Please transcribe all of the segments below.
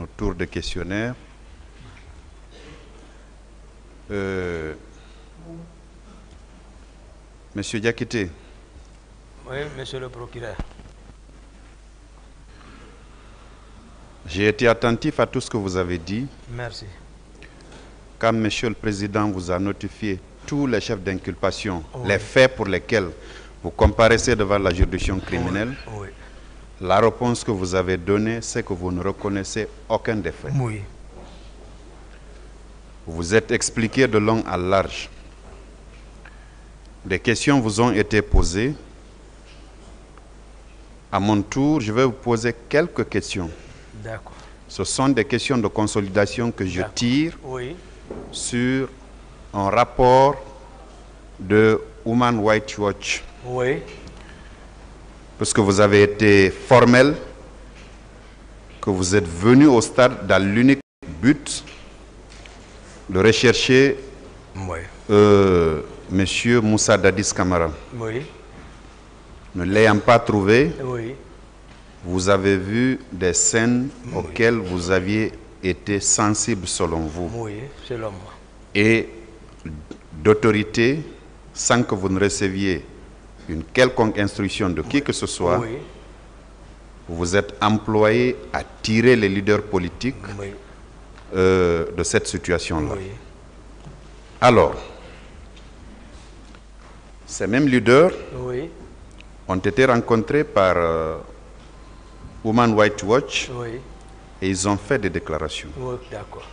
notre tour de questionnaire. Monsieur Diakité. Oui, monsieur le procureur. J'ai été attentif à tout ce que vous avez dit. Merci. Quand monsieur le président vous a notifié tous les chefs d'inculpation, Oui. les faits pour lesquels vous comparaissez devant la juridiction criminelle, Oui. la réponse que vous avez donnée, c'est que vous ne reconnaissez aucun des faits. Oui. Vous vous êtes expliqué de long à large. Des questions vous ont été posées. À mon tour, je vais vous poser quelques questions. D'accord. Ce sont des questions de consolidation que je tire Oui. sur un rapport de Human Rights Watch. Oui. Parce que vous avez été formel, que vous êtes venu au stade dans l'unique but de rechercher Oui. Monsieur Moussa Dadis Camara. Oui. Ne l'ayant pas trouvé, Oui. vous avez vu des scènes auxquelles vous aviez été sensible selon vous. Oui, selon moi. Et d'autorité, sans que vous ne receviez une quelconque instruction de qui que ce soit, Oui. vous vous êtes employé à tirer les leaders politiques Oui. de cette situation-là. Oui. Alors, ces mêmes leaders Oui. ont été rencontrés par Human Rights Watch Oui. et ils ont fait des déclarations. Oui, d'accord.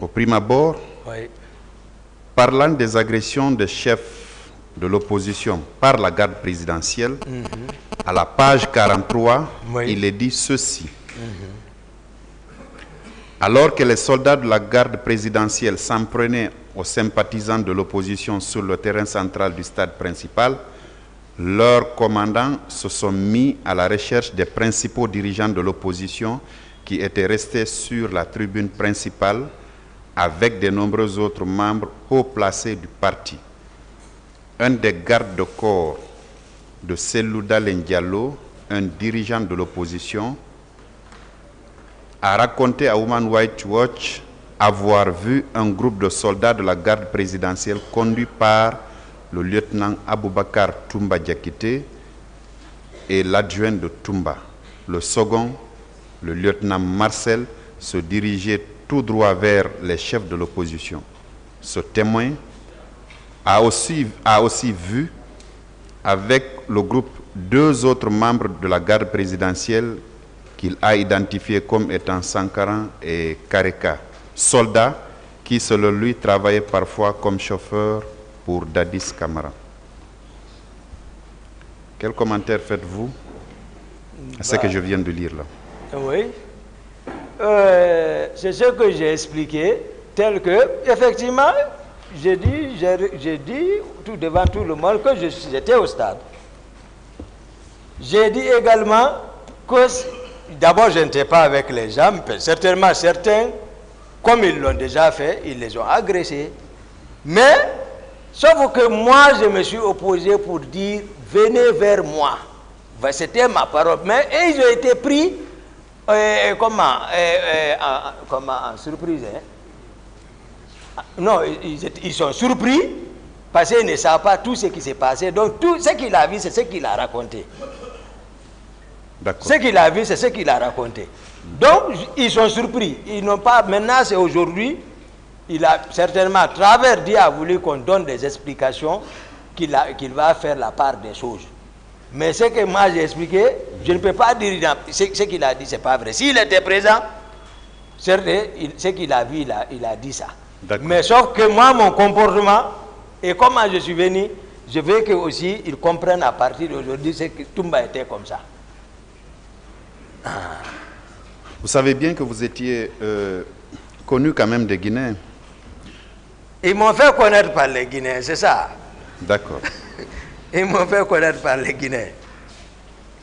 Au prime abord, Oui. parlant des agressions des chefs de l'opposition par la garde présidentielle, à la page 43, Oui. il est dit ceci. Alors que les soldats de la garde présidentielle s'en prenaient aux sympathisants de l'opposition sur le terrain central du stade principal, leurs commandants se sont mis à la recherche des principaux dirigeants de l'opposition qui étaient restés sur la tribune principale avec de nombreux autres membres haut placés du parti. Un des gardes de corps de Selouda Diallo, un dirigeant de l'opposition, a raconté à Human Rights Watch avoir vu un groupe de soldats de la garde présidentielle conduit par le lieutenant Aboubakar Toumba Diakité et l'adjoint de Toumba. Le second, le lieutenant Marcel, se dirigeait tout droit vers les chefs de l'opposition. Ce témoin a aussi vu avec le groupe deux autres membres de la garde présidentielle qu'il a identifiés comme étant Sankaran et Kareka, soldats qui, selon lui, travaillaient parfois comme chauffeurs pour Dadis Camara. Quel commentaire faites-vous à ce que je viens de lire là? Oui. C'est ce que j'ai expliqué, tel que, effectivement, j'ai dit tout devant tout le monde que j'étais au stade. J'ai dit également que, d'abord, je n'étais pas avec les gens, certainement certains, comme ils l'ont déjà fait, ils les ont agressés. Mais, sauf que moi, je me suis opposé pour dire, venez vers moi. C'était ma parole. Mais ils ont été pris, comment, en surprise, hein? Non, ils sont surpris parce qu'ils ne savent pas tout ce qui s'est passé. Donc tout ce qu'il a vu, c'est ce qu'il a raconté. Ce qu'il a vu, c'est ce qu'il a raconté. Donc ils sont surpris. Ils n'ont pas, maintenant c'est aujourd'hui, il a certainement à travers Dieu a voulu qu'on donne des explications qu'il va faire la part des choses. Mais ce que moi j'ai expliqué, je ne peux pas dire ce qu'il a dit, c'est pas vrai. S'il était présent, ce qu'il a vu, il a dit ça. Mais sauf que moi, mon comportement, et comment je suis venu, je veux que aussi ils comprennent à partir d'aujourd'hui que Toumba était comme ça. Vous savez bien que vous étiez connu quand même des Guinéens. Ils m'ont fait connaître par les Guinéens, c'est ça? D'accord. Ils m'ont fait connaître par les Guinéens.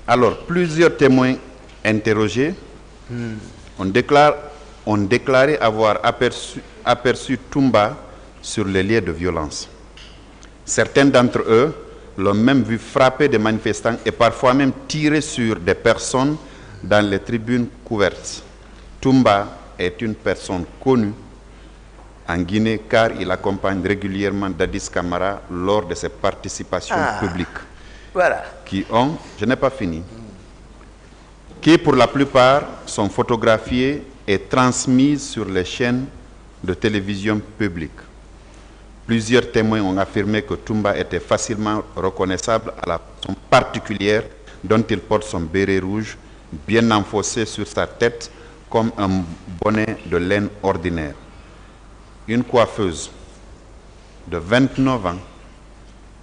Alors, plusieurs témoins interrogés ont déclaré avoir aperçu Toumba sur les lieux de violence. Certains d'entre eux l'ont même vu frapper des manifestants et parfois même tirer sur des personnes dans les tribunes couvertes. Toumba est une personne connue en Guinée car il accompagne régulièrement Dadis Camara lors de ses participations publiques. Voilà. Qui ont, je n'ai pas fini, qui pour la plupart sont photographiées et transmises sur les chaînes de télévision publiques. Plusieurs témoins ont affirmé que Toumba était facilement reconnaissable à la façon particulière dont il porte son béret rouge bien enfoncé sur sa tête comme un bonnet de laine ordinaire. Une coiffeuse de 29 ans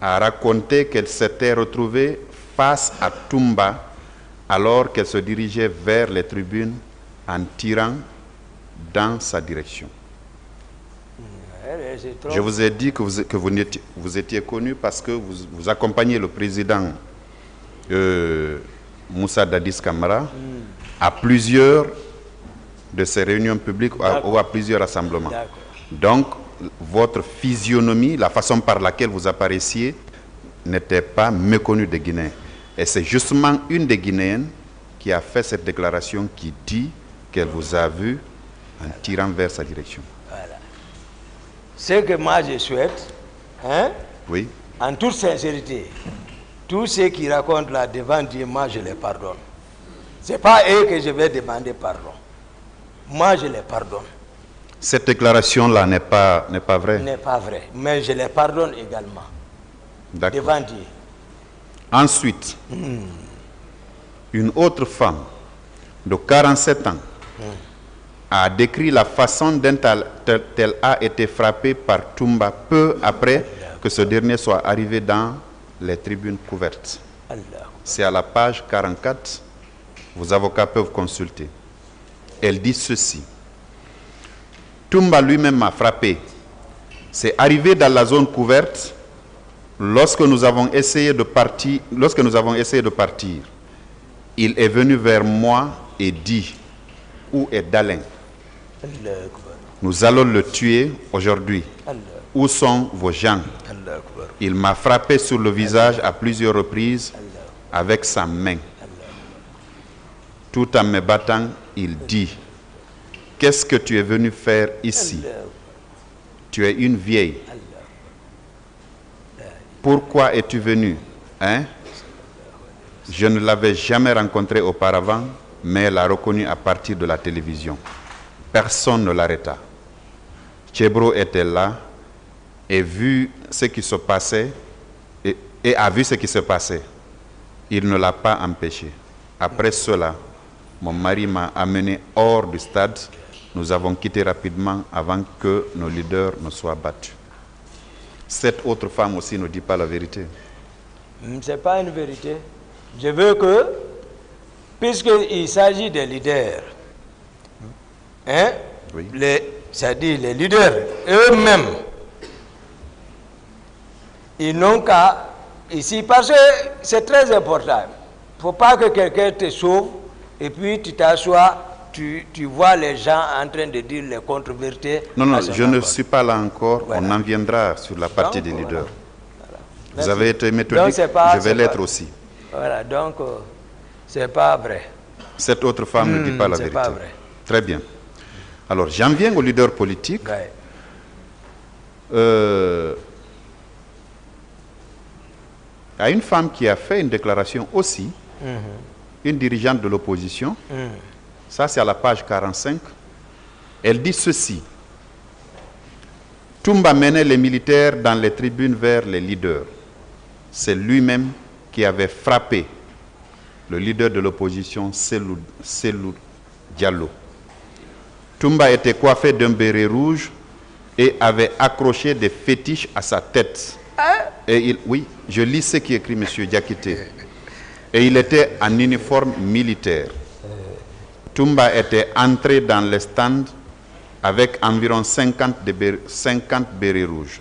a raconté qu'elle s'était retrouvée face à Toumba alors qu'elle se dirigeait vers les tribunes en tirant dans sa direction. Je vous ai dit que vous étiez connu parce que vous accompagnez le président Moussa Dadis Camara à plusieurs de ses réunions publiques ou à plusieurs rassemblements. Donc, votre physionomie, la façon par laquelle vous apparaissiez, n'était pas méconnue des Guinéens. Et c'est justement une des Guinéennes qui a fait cette déclaration qui dit qu'elle vous a vu en tirant vers sa direction. Voilà. Ce que moi je souhaite, hein, oui, en toute sincérité, tous ceux qui racontent là devant Dieu, moi je les pardonne. Ce n'est pas eux que je vais demander pardon. Moi je les pardonne. Cette déclaration-là n'est pas vraie. N'est pas vraie, mais je les pardonne également. Devant Dieu. Ensuite, une autre femme de 47 ans a décrit la façon dont elle a été frappée par Toumba peu après que ce dernier soit arrivé dans les tribunes couvertes. C'est à la page 44, vos avocats peuvent consulter. Elle dit ceci. Toumba lui-même m'a frappé. C'est arrivé dans la zone couverte lorsque nous avons essayé de partir. Il est venu vers moi et dit, où est Dalin? Nous allons le tuer aujourd'hui. Où sont vos gens? Il m'a frappé sur le visage à plusieurs reprises avec sa main. Tout en me battant, il dit, qu'est-ce que tu es venu faire ici? Tu es une vieille. Pourquoi es-tu venu? Hein? Je ne l'avais jamais rencontré auparavant, mais elle l'a reconnu à partir de la télévision. Personne ne l'arrêta. Tchebro était là et vu ce qui se passait et a vu ce qui se passait. Il ne l'a pas empêché. Après cela, mon mari m'a amené hors du stade. Nous avons quitté rapidement avant que nos leaders ne soient battus. Cette autre femme aussi ne dit pas la vérité. Ce n'est pas une vérité. Je veux que, puisqu'il s'agit des leaders, hein, oui. C'est-à-dire les leaders eux-mêmes, ils n'ont qu'à, ici, parce que c'est très important. Il ne faut pas que quelqu'un te sauve et puis tu t'assois, tu vois les gens en train de dire les contre-vérités. Non, je ne suis pas là encore. Voilà. On en viendra sur la partie des leaders. Voilà. Vous avez été méthodique, je vais l'être aussi. Voilà, donc c'est pas vrai. Cette autre femme ne dit pas la vérité. Pas vrai. Très bien. Alors, j'en viens aux leaders politiques. À une femme qui a fait une déclaration aussi, une dirigeante de l'opposition, ça c'est à la page 45, elle dit ceci. Toumba menait les militaires dans les tribunes vers les leaders. C'est lui-même qui avait frappé le leader de l'opposition, Cellou Diallo. Toumba était coiffé d'un béret rouge et avait accroché des fétiches à sa tête. Et oui, je lis ce qui écrit M. Diakité. Et il était en uniforme militaire. Toumba était entré dans le stand avec environ 50 bérets rouges.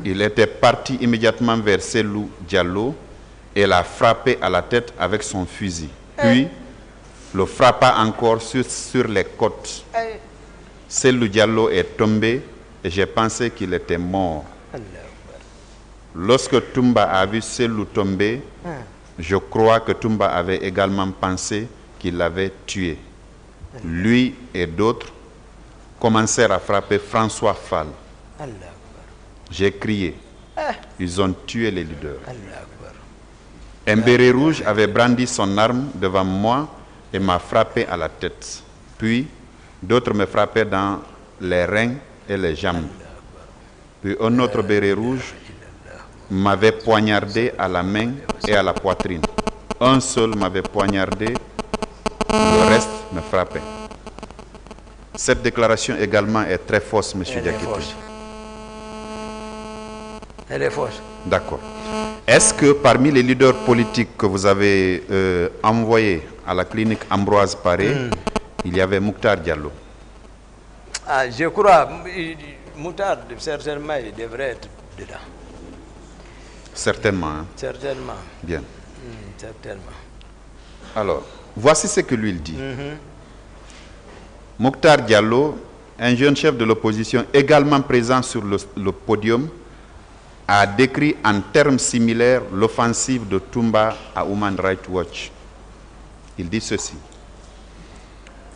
Il était parti immédiatement vers Cellou Diallo et l'a frappé à la tête avec son fusil. Puis, le frappa encore sur les côtes. Cellou Diallo est tombé et j'ai pensé qu'il était mort. Lorsque Toumba a vu Cellou tomber, je crois que Toumba avait également pensé qu'il l'avait tué. Lui et d'autres commencèrent à frapper François Fall. J'ai crié. Ils ont tué les leaders. Un béret rouge avait brandi son arme devant moi et m'a frappé à la tête. Puis, d'autres me frappaient dans les reins et les jambes. Puis un autre béret rouge m'avait poignardé à la main et à la poitrine. Un seul m'avait poignardé, le reste me frappait. Cette déclaration également est très fausse, M. Diakité. Elle est fausse. D'accord. Est-ce que parmi les leaders politiques que vous avez envoyés à la clinique Ambroise Paré, il y avait Mokhtar Diallo? Ah, je crois, Mokhtar, certainement, il devrait être dedans. Certainement. Hein? Certainement. Bien. Certainement. Alors, voici ce que lui il dit. Mokhtar Diallo, un jeune chef de l'opposition également présent sur le podium, a décrit en termes similaires l'offensive de Toumba à Human Rights Watch. Il dit ceci.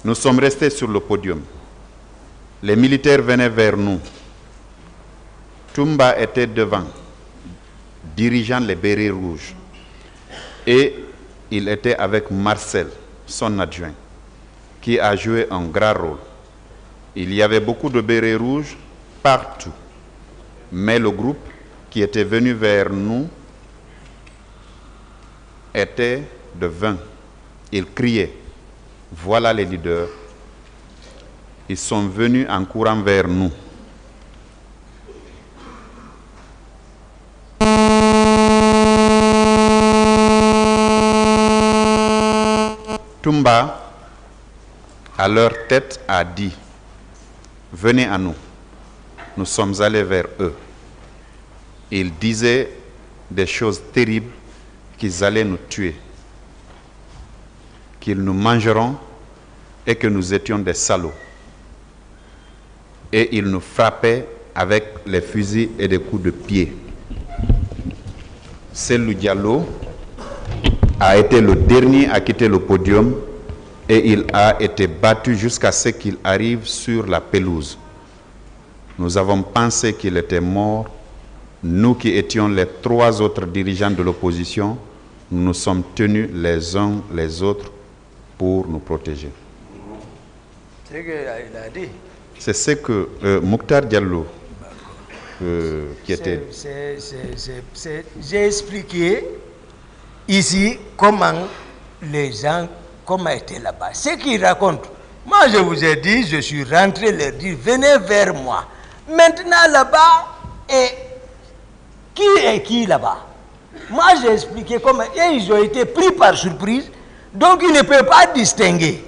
Nous sommes restés sur le podium. Les militaires venaient vers nous. Toumba était devant, dirigeant les bérets rouges. Et il était avec Marcel, son adjoint, qui a joué un grand rôle. Il y avait beaucoup de bérets rouges partout. Mais le groupe qui était venu vers nous était de 20. Ils criaient, voilà les leaders. Ils sont venus en courant vers nous. Toumba, à leur tête, a dit, venez à nous. Nous sommes allés vers eux. Ils disaient des choses terribles, qu'ils allaient nous tuer, qu'ils nous mangeront et que nous étions des salauds. Et ils nous frappaient avec les fusils et des coups de pied. Cellou Diallo a été le dernier à quitter le podium et il a été battu jusqu'à ce qu'il arrive sur la pelouse. Nous avons pensé qu'il était mort. Nous qui étions les 3 autres dirigeants de l'opposition, nous nous sommes tenus les uns les autres pour nous protéger. C'est ce qu'il a dit. C'est ce que Mokhtar Diallo, qui était... J'ai expliqué ici comment les gens, comment étaient là-bas. Ce qu'ils racontent. Moi, je vous ai dit, je suis rentré leur dire, venez vers moi. Maintenant, là-bas, et qui est qui là-bas? Moi, j'ai expliqué comment, et ils ont été pris par surprise, donc ils ne peuvent pas distinguer.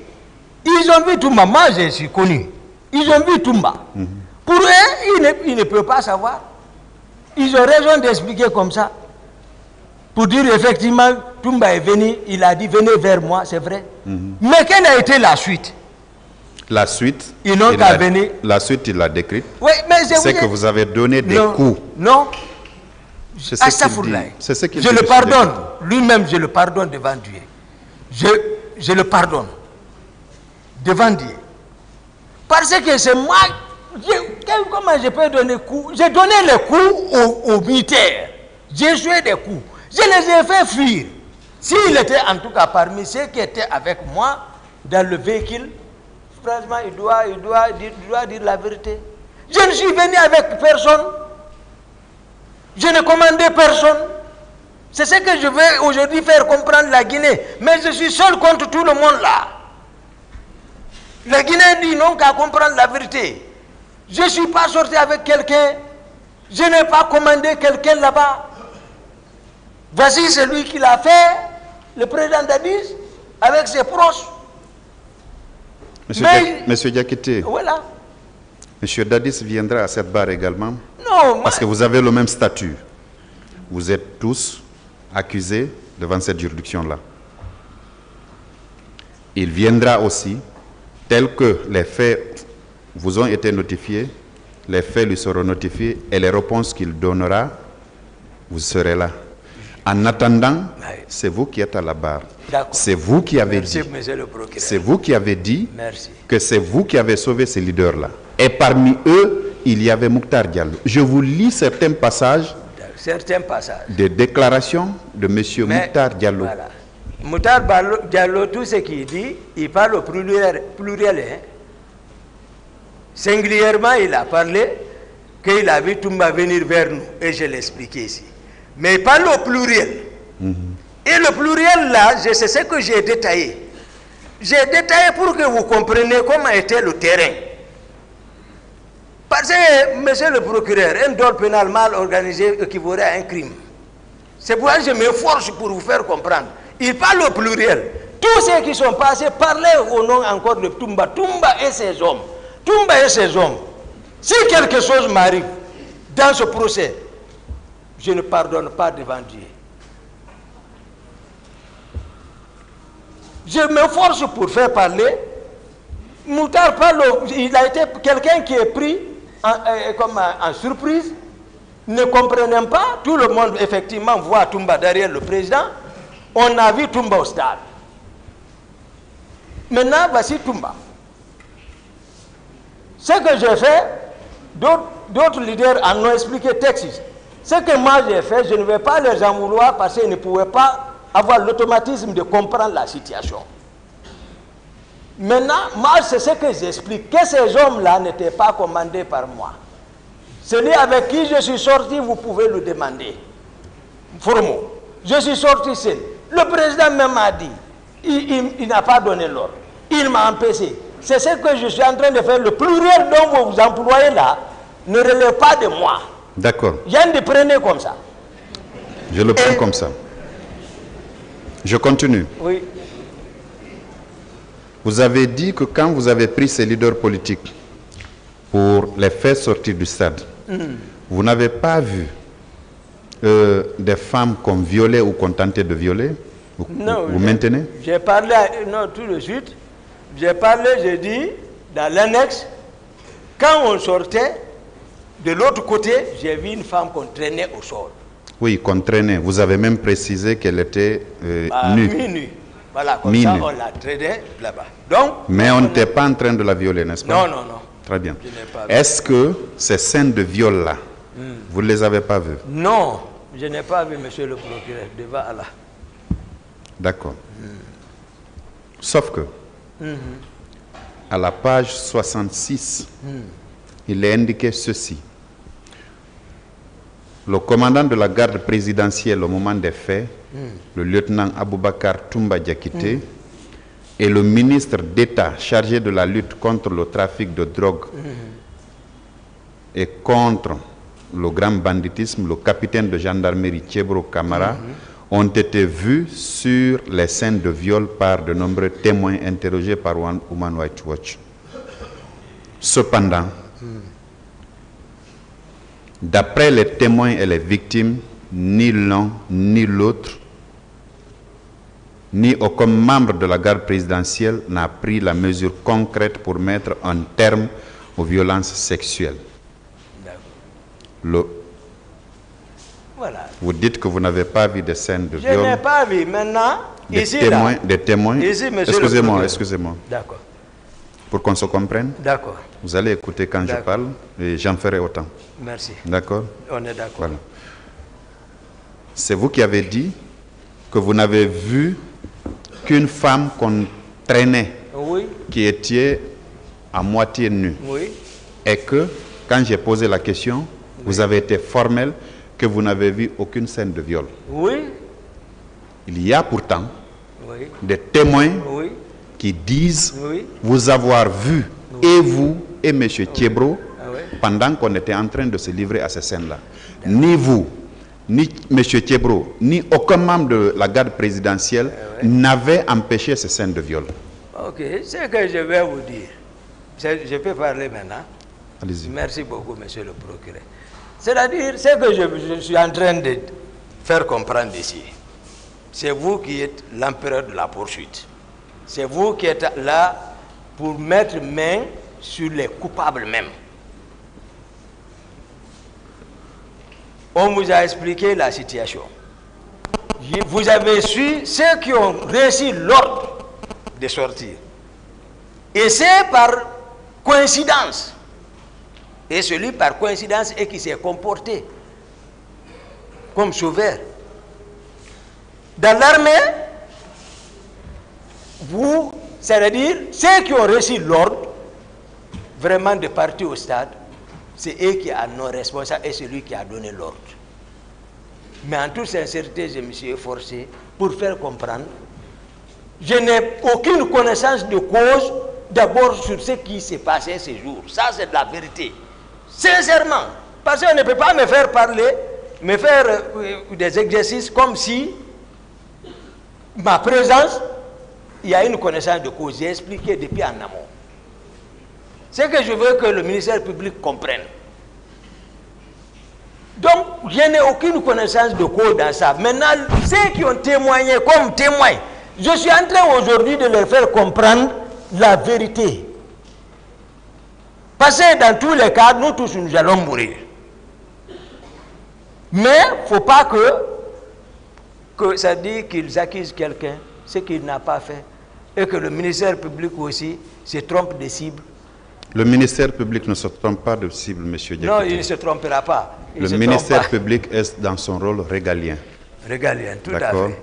Ils ont vu Toumba, moi je suis connu. Ils ont vu Toumba. Pour eux, ils ne peuvent pas savoir. Ils ont raison d'expliquer comme ça. Pour dire effectivement, Toumba est venu, il a dit venez vers moi, c'est vrai. Mais quelle a été la suite? La suite, ils n'ont qu'à venir. La suite, il l'a décrite. Oui, mais c'est que vous avez donné des coups. Non. C'est ce qu'il dit. Je le pardonne. Lui-même, je le pardonne devant Dieu. Je le pardonne devant Dieu. Parce que c'est moi, comment je peux donner coups? J'ai donné les coups aux militaires. J'ai joué des coups. Je les ai fait fuir. S'il était en tout cas parmi ceux qui étaient avec moi dans le véhicule, franchement, il doit dire la vérité. Je ne suis venu avec personne. Je ne commandais personne. C'est ce que je veux aujourd'hui faire comprendre la Guinée. Mais je suis seul contre tout le monde là. La Guinée dit non qu'à comprendre la vérité. Je ne suis pas sorti avec quelqu'un. Je n'ai pas commandé quelqu'un là-bas. Voici celui qui l'a fait, le président Dadis, avec ses proches. Monsieur Diakité, voilà. Monsieur Dadis viendra à cette barre également. Non, parce que vous avez le même statut. Vous êtes tous accusés devant cette juridiction-là. Il viendra aussi, tel que les faits vous ont été notifiés, les faits lui seront notifiés et les réponses qu'il donnera, vous serez là. En attendant, Oui. c'est vous qui êtes à la barre. D'accord. C'est vous qui avez Merci, dit. monsieur le procureur. C'est vous qui avez dit Merci. que c'est vous qui avez sauvé ces leaders-là. Et parmi eux, il y avait Mokhtar Diallo. Je vous lis certains passages Certains passages. des déclarations de M. Mokhtar Diallo. Voilà. Mokhtar Diallo, tout ce qu'il dit, il parle au pluriel. Hein. Singulièrement, il a parlé qu'il a vu Toumba venir vers nous. Et je l'ai expliqué ici. Mais il parle au pluriel. Et le pluriel là, c'est ce que j'ai détaillé. J'ai détaillé pour que vous compreniez comment était le terrain. Parce que, monsieur le procureur, un dol pénal mal organisé équivaudrait à un crime. C'est pourquoi je m'efforce pour vous faire comprendre. Il parle au pluriel. Tous ceux qui sont passés parlaient au nom encore de Toumba. Toumba et ses hommes. Toumba et ses hommes. Si quelque chose m'arrive dans ce procès, je ne pardonne pas devant Dieu. Je m'efforce pour faire parler. Mokhtar parle, il a été quelqu'un qui est pris en surprise, ne comprenant pas. Tout le monde, effectivement, voit Toumba derrière le président. On a vu Toumba au stade. Maintenant, voici Toumba. Ce que j'ai fait, d'autres leaders en ont expliqué texte. Ce que moi j'ai fait, je ne vais pas les en vouloir parce qu'ils ne pouvaient pas avoir l'automatisme de comprendre la situation. Maintenant, moi, c'est ce que j'explique, que ces hommes-là n'étaient pas commandés par moi. Celui avec qui je suis sorti, vous pouvez le demander. Formaux. Je suis sorti seul. Le président même m'a dit, il n'a pas donné l'ordre. Il m'a empêché. C'est ce que je suis en train de faire. Le pluriel dont vous vous employez là ne relève pas de moi. D'accord. Yann de prenez comme ça. Je le prends comme ça. Je continue. Oui. Vous avez dit que quand vous avez pris ces leaders politiques pour les faire sortir du stade, vous n'avez pas vu des femmes qu'on violait ou qu'on tentait de violer? Vous maintenez? J'ai parlé, non, tout de suite. J'ai parlé, j'ai dit, dans l'annexe, quand on sortait, de l'autre côté, j'ai vu une femme qu'on traînait au sol. Oui, qu'on traînait. Vous avez même précisé qu'elle était nue. Mi-nue. Voilà, comme ça, on la traînait là-bas. Donc, mais on n'était pas en train de la violer, n'est-ce pas? Non, non, non. Très bien. Est-ce que ces scènes de viol-là, vous ne les avez pas vues? Non, je n'ai pas vu, monsieur le procureur, devant Allah. D'accord. Sauf que, à la page 66, il est indiqué ceci. Le commandant de la garde présidentielle au moment des faits, le lieutenant Aboubakar Toumba Diakité, et le ministre d'État chargé de la lutte contre le trafic de drogue et contre le grand banditisme, le capitaine de gendarmerie Thiebro Camara, ont été vus sur les scènes de viol par de nombreux témoins interrogés par Human Rights Watch. Cependant, d'après les témoins et les victimes, ni l'un ni l'autre, ni aucun membre de la garde présidentielle n'a pris la mesure concrète pour mettre un terme aux violences sexuelles. Voilà. Vous dites que vous n'avez pas vu des scènes de viol. Je n'ai pas vu. Maintenant, des témoins. Excusez-moi. D'accord. Pour qu'on se comprenne. D'accord. Vous allez écouter quand je parle et j'en ferai autant. Merci. D'accord? On est d'accord. Voilà. C'est vous qui avez dit que vous n'avez vu qu'une femme qu'on traînait, qui était à moitié nue. Oui. Et que, quand j'ai posé la question, vous avez été formel que vous n'avez vu aucune scène de viol. Oui. Il y a pourtant des témoins qui disent vous avoir vu, et vous et M. Thiebro, pendant qu'on était en train de se livrer à ces scènes-là. Ni vous, ni M. Thiebro, ni aucun membre de la garde présidentielle n'avait empêché ces scènes de viol. Ok, ce que je vais vous dire, je peux parler maintenant. Allez-y. Merci beaucoup, monsieur le procureur. C'est-à-dire, ce que je suis en train de faire comprendre ici, c'est vous qui êtes l'empereur de la poursuite. C'est vous qui êtes là pour mettre main sur les coupables même. On vous a expliqué la situation. vous avez su ceux qui ont réussi l'ordre de sortir. Et c'est par coïncidence. Et celui par coïncidence et qui s'est comporté comme sauveur. Dans l'armée, vous, c'est-à-dire ceux qui ont reçu l'ordre vraiment de partir au stade, c'est eux qui en ont responsable et celui qui a donné l'ordre. Mais en toute sincérité, je me suis efforcé pour faire comprendre. Je n'ai aucune connaissance de cause d'abord sur ce qui s'est passé ces jours. Ça, c'est de la vérité. Sincèrement. Parce qu'on ne peut pas me faire parler, me faire des exercices comme si ma présence, il y a une connaissance de cause. J'ai expliqué depuis en amont. C'est que je veux que le ministère public comprenne. Donc, je n'ai aucune connaissance de cause dans ça. Maintenant, ceux qui ont témoigné comme témoins, je suis en train aujourd'hui de leur faire comprendre la vérité. Parce que dans tous les cas, nous tous, nous allons mourir. Mais il ne faut pas que ça dit qu'ils accusent quelqu'un, ce qu'il n'a pas fait, et que le ministère public aussi se trompe de cible. Le ministère public ne se trompe pas de cible, M. Diakité. Non, il ne se trompera pas. Le ministère public est dans son rôle régalien. Régalien, tout à fait.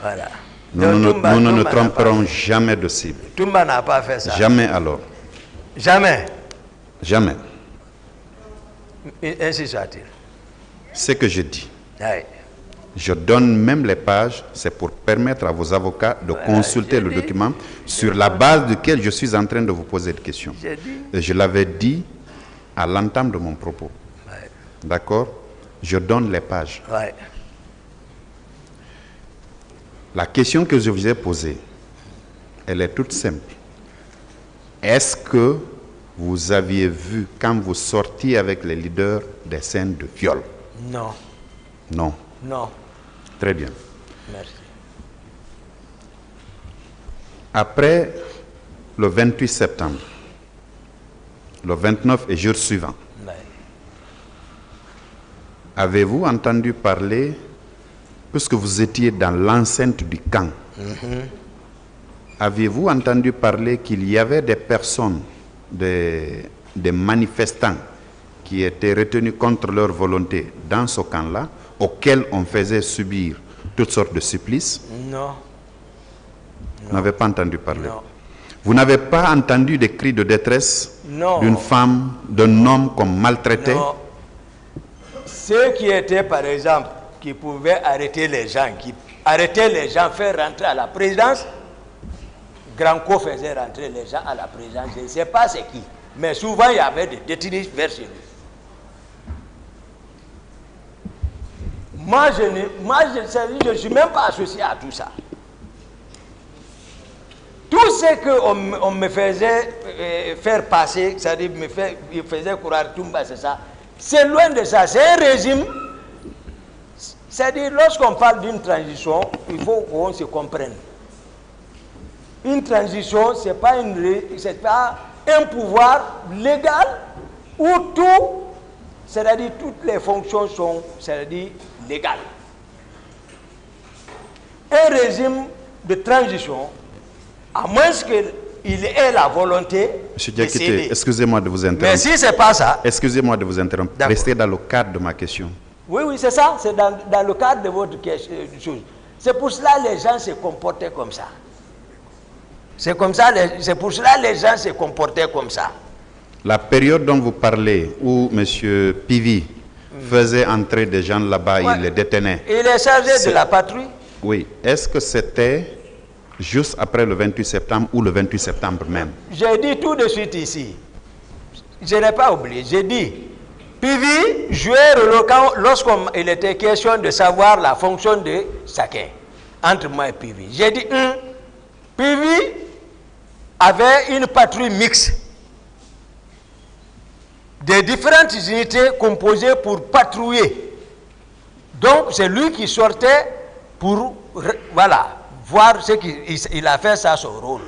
Voilà. Nous ne nous tromperons jamais de cible. Toumba n'a pas fait ça. Jamais alors. Jamais. Jamais. Ainsi soit-il. Ce que je dis. Oui. Je donne même les pages, c'est pour permettre à vos avocats de consulter le document sur la base duquel je suis en train de vous poser des questions. Et je l'avais dit à l'entame de mon propos. Ouais. D'accord? Je donne les pages. Ouais. La question que je vous ai posée, elle est toute simple. Est-ce que vous aviez vu, quand vous sortiez avec les leaders, des scènes de viol? Non. Non. Non. Très bien. Merci. Après le 28 septembre, le 29 et jour suivant, Ouais. avez-vous entendu parler, puisque vous étiez dans l'enceinte du camp, aviez-vous entendu parler qu'il y avait des personnes, des manifestants qui étaient retenus contre leur volonté dans ce camp-là, auxquels on faisait subir toutes sortes de supplices? Non. Vous n'avez pas entendu parler? Non. Vous n'avez pas entendu des cris de détresse d'une femme, d'un homme qu'on maltraitait? Non. Ceux qui étaient, par exemple, qui pouvaient arrêter les gens, faire rentrer à la présidence, Granco faisait rentrer les gens à la présidence. Je ne sais pas c'est qui, mais souvent il y avait des détenus vers chez lui. Moi, je ne suis même pas associé à tout ça. Tout ce qu'on me faisait faire passer, c'est-à-dire il faisait courir Toumba, c'est ça. C'est loin de ça. C'est un régime. C'est-à-dire, lorsqu'on parle d'une transition, il faut qu'on se comprenne. Une transition, ce n'est pas un pouvoir légal où tout, c'est-à-dire toutes les fonctions sont, c'est-à-dire légales. Un régime de transition, à moins qu'il ait la volonté. Monsieur Diakité, excusez-moi de vous interrompre. Mais si ce n'est pas ça. Excusez-moi de vous interrompre. Restez dans le cadre de ma question. Oui, c'est ça. C'est dans le cadre de votre question. C'est pour cela que les gens se comportaient comme ça. C'est pour cela que les gens se comportaient comme ça. La période dont vous parlez, où M. Pivi faisait entrer des gens là-bas, il les détenait. Il est chargé de la patrouille. Oui. Est-ce que c'était juste après le 28 septembre ou le 28 septembre même? J'ai dit tout de suite ici. Je n'ai pas oublié. J'ai dit, Pivi jouait lorsqu'il était question de savoir la fonction de chacun, entre moi et Pivi. J'ai dit, Pivi avait une patrouille mixte de différentes unités composées pour patrouiller. Donc, c'est lui qui sortait pour, voilà, voir ce qu'il a fait, ça, son rôle.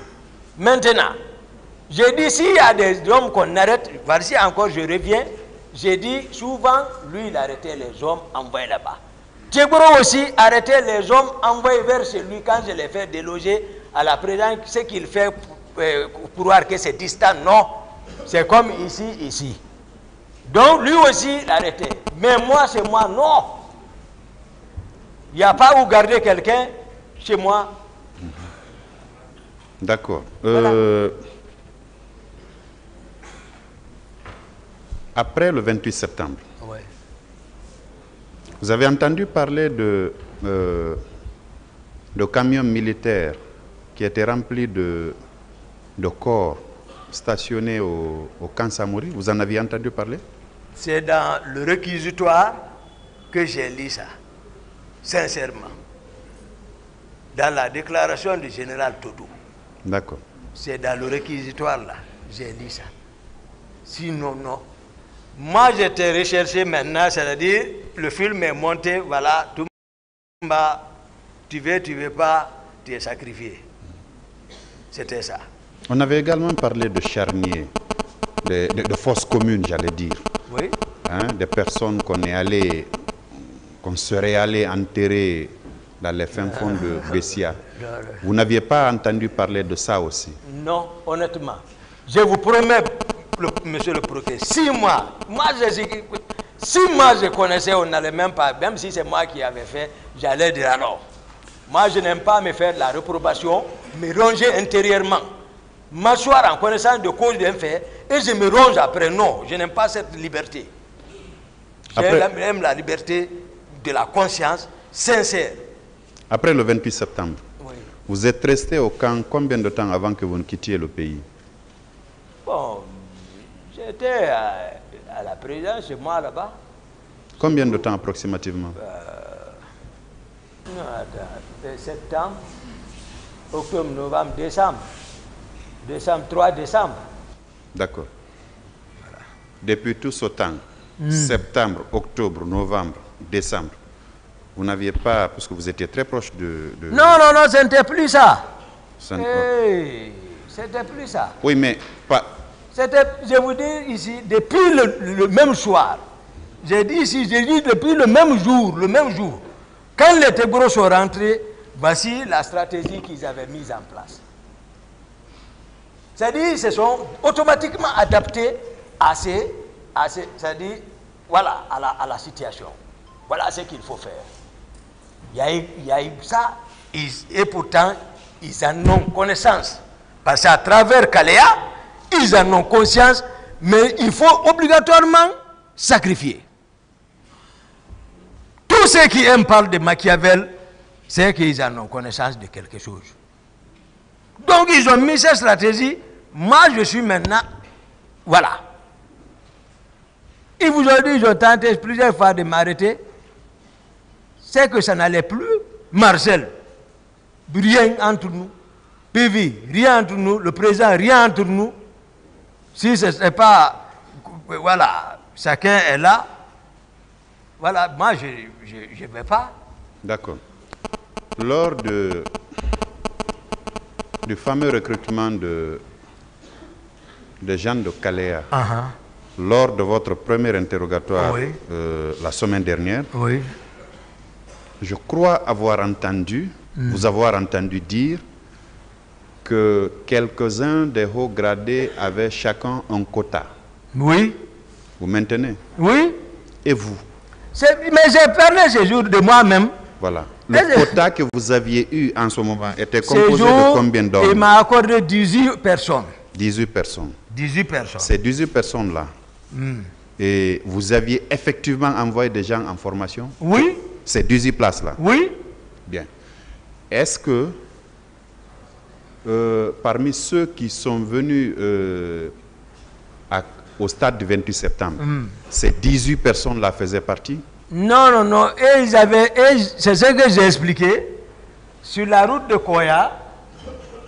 Maintenant, j'ai dit, s'il y a des hommes qu'on arrête, voici encore, je reviens, j'ai dit, souvent, lui, il arrêtait les hommes envoyés là-bas. Tchébro aussi arrêtait les hommes envoyés vers chez lui quand je les fais déloger à la présidence. Ce qu'il fait pour voir que c'est distant, non. C'est comme ici, ici. Donc lui aussi l'arrêtait. Mais moi, c'est moi, non. Il n'y a pas où garder quelqu'un chez moi. D'accord. Voilà. Après le 28 septembre, Ouais. vous avez entendu parler de camions militaires qui étaient remplis de corps stationnés au camp Samori. Vous en aviez entendu parler? C'est dans le réquisitoire que j'ai lu ça, sincèrement. Dans la déclaration du général Todou. D'accord. C'est dans le réquisitoire là, j'ai lu ça. Sinon, non. Moi, j'étais recherché maintenant, c'est-à-dire, le film est monté, voilà, tout le monde, tu veux pas, tu es sacrifié. C'était ça. On avait également parlé de charniers, de fosses communes, j'allais dire. Oui. Hein, des personnes qu'on serait allé enterrer dans les fins fonds de Bessia. Vous n'aviez pas entendu parler de ça aussi? Non, honnêtement. Je vous promets, monsieur le procureur, 6 mois, si moi je connaissais, on n'allait même pas, même si c'est moi qui avais fait, j'allais dire alors. Moi, je n'aime pas me faire de la réprobation, me ronger intérieurement, m'asseoir en connaissance de cause d'un fait, et je me ronge après. Non, je n'aime pas cette liberté. J'aime la liberté de la conscience sincère. Après le 28 septembre, Oui. vous êtes resté au camp combien de temps avant que vous ne quittiez le pays? Bon, j'étais à la présidence, chez moi là-bas. Combien de temps approximativement? Septembre, octobre, novembre, décembre. 3 décembre. D'accord. Voilà. Depuis tout ce temps, septembre, octobre, novembre, décembre, vous n'aviez pas, parce que vous étiez très proche de... Non, ce n'était plus ça. Hey, c'était plus ça. Oui, mais pas... C'était, je vous dis ici, depuis le même soir. J'ai dit ici, depuis le même jour. Quand les Tégros sont rentrés, voici la stratégie qu'ils avaient mise en place. C'est-à-dire, ils se sont automatiquement adaptés c'est-à-dire, voilà, à la situation. Voilà ce qu'il faut faire. Il y a eu ça, et pourtant, ils en ont connaissance. Parce qu'à travers Kaléa, ils en ont conscience, mais il faut obligatoirement sacrifier. Tous ceux qui aiment parler de Machiavel, c'est qu'ils en ont connaissance de quelque chose. Donc ils ont mis cette stratégie. Moi, je suis maintenant... Voilà. Ils vous ont dit, ils ont tenté plusieurs fois de m'arrêter. C'est que ça n'allait plus. Marcel, rien entre nous. PV, rien entre nous. Le président, rien entre nous. Si ce n'est pas... Voilà, chacun est là. Voilà, moi, je ne vais pas. D'accord. Lors du fameux recrutement de Jean de Kaléa, lors de votre premier interrogatoire la semaine dernière, je crois avoir entendu, vous avoir entendu dire que quelques-uns des hauts gradés avaient chacun un quota. Oui. Vous maintenez? Oui. Et vous? Mais j'ai parlé ce jour de moi-même. Voilà. Le quota que vous aviez eu en ce moment était composé de combien d'hommes? Il m'a accordé 18 personnes. 18 personnes. 18 personnes. Ces 18 personnes-là, et vous aviez effectivement envoyé des gens en formation? Oui. Ces 18 places-là? Oui. Bien. Est-ce que parmi ceux qui sont venus au stade du 28 septembre, ces 18 personnes-là faisaient partie? Non. Et c'est ce que j'ai expliqué. Sur la route de Koya,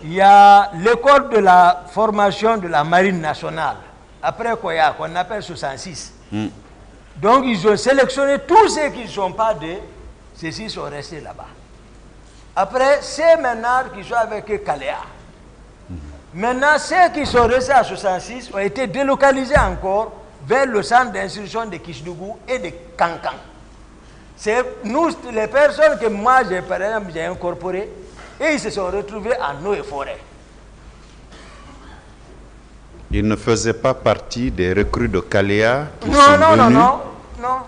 il y a l'école de la formation de la marine nationale. Après Koya, qu'on appelle 66. Donc, ils ont sélectionné tous ceux qui ne sont pas de... Ceux-ci sont restés là-bas. Après, c'est maintenant qui sont avec Kaléa. Maintenant, ceux qui sont restés à 66 ont été délocalisés encore vers le centre d'instruction de Kisdougou et de Kankan. C'est nous, les personnes que moi, par exemple, j'ai incorporées, et ils se sont retrouvés en eau et forêt. Ils ne faisaient pas partie des recrues de Caléa qui Non, sont non, non, venus. non, non.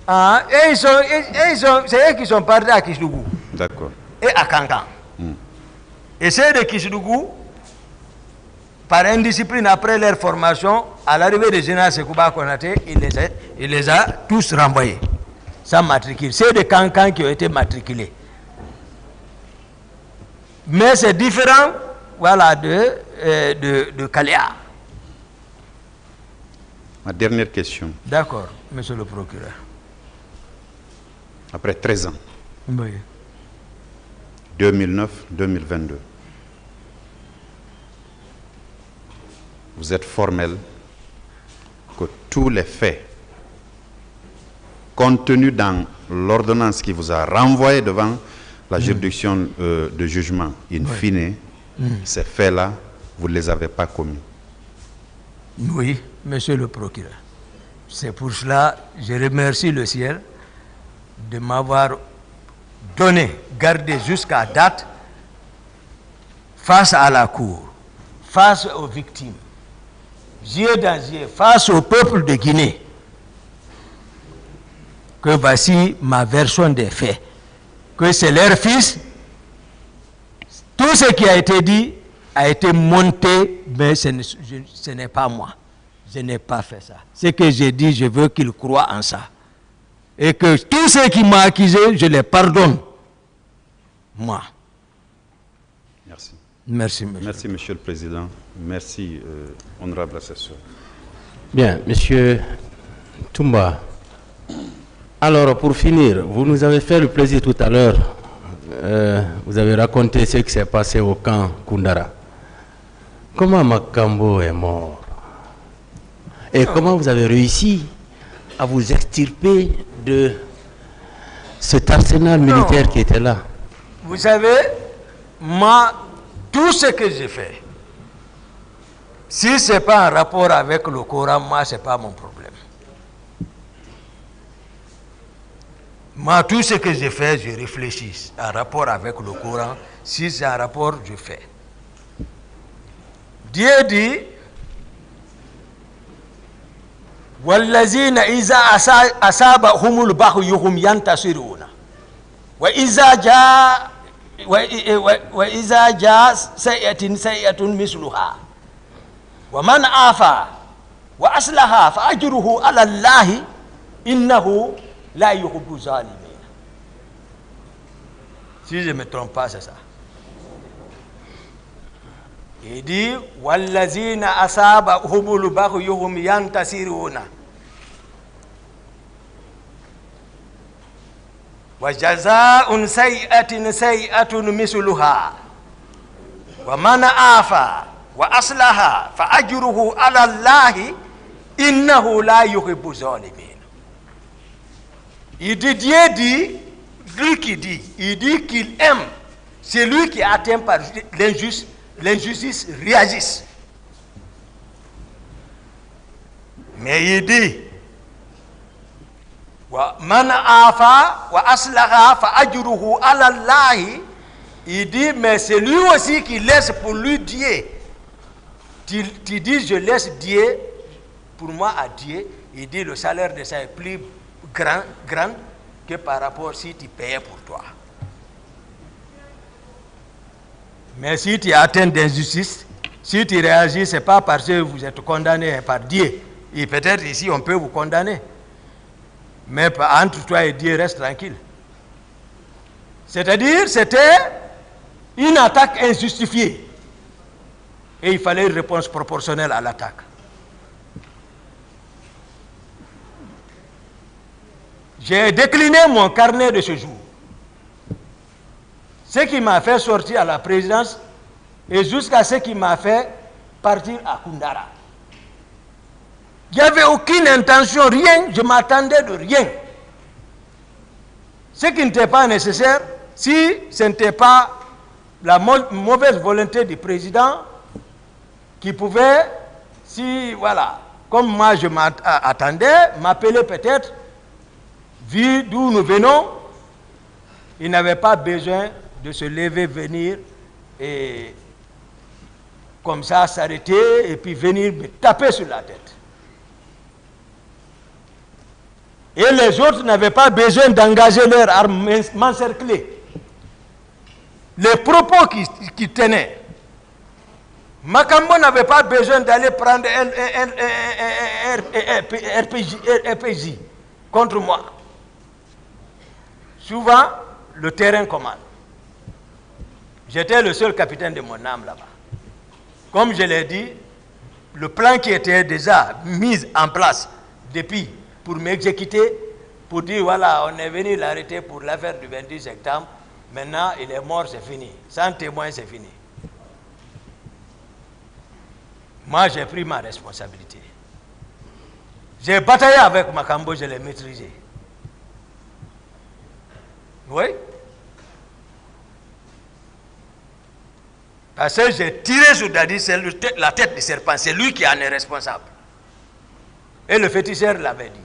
Ah, et c'est eux qui sont partis à Kisdougou D'accord. et à Kankan. Et ceux de Kisdougou, par indiscipline après leur formation, à l'arrivée de Général Sekouba Konaté, il les a tous renvoyés, sans matricule. C'est des Kankan qui ont été matriculés. Mais c'est différent, voilà, de Caléa. Ma dernière question. D'accord, monsieur le procureur. Après 13 ans, Oui. 2009-2022, vous êtes formel que tous les faits contenus dans l'ordonnance qui vous a renvoyé devant la juridiction de jugement, in fine, ces faits-là, vous ne les avez pas commis. Oui, monsieur le procureur. C'est pour cela que je remercie le ciel de m'avoir gardé jusqu'à date face à la cour, face aux victimes, yeux dans yeux, face au peuple de Guinée, que voici ma version des faits, que c'est leur fils. Tout ce qui a été dit a été monté, mais ce n'est pas moi. Je n'ai pas fait ça. Ce que j'ai dit, je veux qu'ils croient en ça. Et que tous ceux qui m'ont accusé, je les pardonne. Moi. Merci. Merci, monsieur. Merci, Monsieur le Président. Merci, honorable assesseur. Bien, Monsieur Toumba. Alors, pour finir, vous nous avez fait le plaisir tout à l'heure. Vous avez raconté ce qui s'est passé au camp Koundara. Comment Makambo est mort? Et comment vous avez réussi à vous extirper de cet arsenal militaire qui était là? Vous savez, moi, tout ce que j'ai fait, si ce n'est pas en rapport avec le Coran, moi, ce n'est pas mon problème. Moi, tout ce que j'ai fait, je réfléchis en rapport avec le Coran. Si c'est en rapport, je fais. Dieu dit, وَالَّذِينَ إِذَا أَصَابَهُمُ الْبَغْيُ هُمْ يَنْتَصِرُونَ وَإِذَا جَاءَ سَيِّئَةٌ مِثْلُهَا وَمَنْ عَافَا وَأَصْلَحَ فَأَجْرُهُ عَلَى اللَّهِ إِنَّهُ لَا يُحِبُّ الظَّالِمِينَ. Si je ne me trompe pas, c'est ça. Il dit Wallazina asabahumul baghyuhum yantasiruna wa jazaa'un sayyi'atin sayyi'atun misluha wa man afa wa aslaha fa ajruhu 'ala Allahi innahu la yuhibbu zalimin. Il dit, Dieu dit, lui qui dit, il dit qu'il aime celui qui est atteint par l'injustice réagisse. Mais il dit, wa man afa wa aslaha fa ajruhu ala Allah. Il dit, mais c'est lui aussi qui laisse pour lui Dieu. Tu dis, je laisse Dieu pour moi à Dieu. Il dit, le salaire de ça est plus grand que par rapport si tu payais pour toi. Mais si tu es atteint d'injustice, si tu réagis, ce n'est pas parce que vous êtes condamné par Dieu. Et peut-être ici, on peut vous condamner. Mais entre toi et Dieu, reste tranquille. C'est-à-dire, c'était une attaque injustifiée. Et il fallait une réponse proportionnelle à l'attaque. J'ai décliné mon carnet de ce jour. Ce qui m'a fait sortir à la présidence et jusqu'à ce qui m'a fait partir à Koundara. Il n'y avait aucune intention, rien, je m'attendais de rien. Ce qui n'était pas nécessaire, si ce n'était pas la mauvaise volonté du président qui pouvait, si voilà, comme moi je m'attendais, m'appeler peut-être vu d'où nous venons, il n'avait pas besoin de se lever, venir et comme ça s'arrêter et puis venir me taper sur la tête. Et les autres n'avaient pas besoin d'engager leurs armes, m'encercler. Les propos qui tenaient, Makambo n'avait pas besoin d'aller prendre un RPG contre moi. Souvent, le terrain commande. J'étais le seul capitaine de mon âme là-bas. Comme je l'ai dit, le plan qui était déjà mis en place depuis pour m'exécuter, pour dire voilà, on est venu l'arrêter pour l'affaire du 28 septembre, maintenant il est mort, c'est fini. Sans témoin, c'est fini. Moi, j'ai pris ma responsabilité. J'ai bataillé avec Makambo, je l'ai maîtrisé. Oui. Parce que j'ai tiré sur Dadi, c'est la tête du serpent, c'est lui qui en est responsable. Et le féticheur l'avait dit.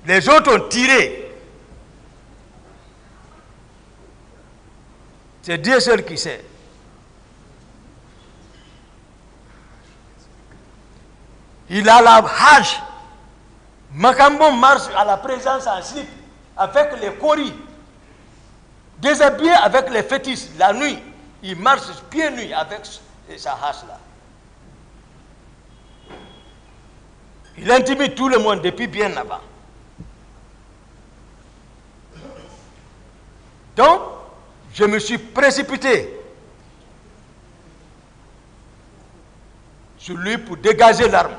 Les autres ont tiré. C'est Dieu seul qui sait. Il a la hache. Makambo marche à la présence en slip avec les coris. Déshabillé avec les fétiches la nuit. Il marche pieds nus avec sa hache là. Il intimide tout le monde depuis bien là-bas. Donc, je me suis précipité sur lui pour dégager l'arme.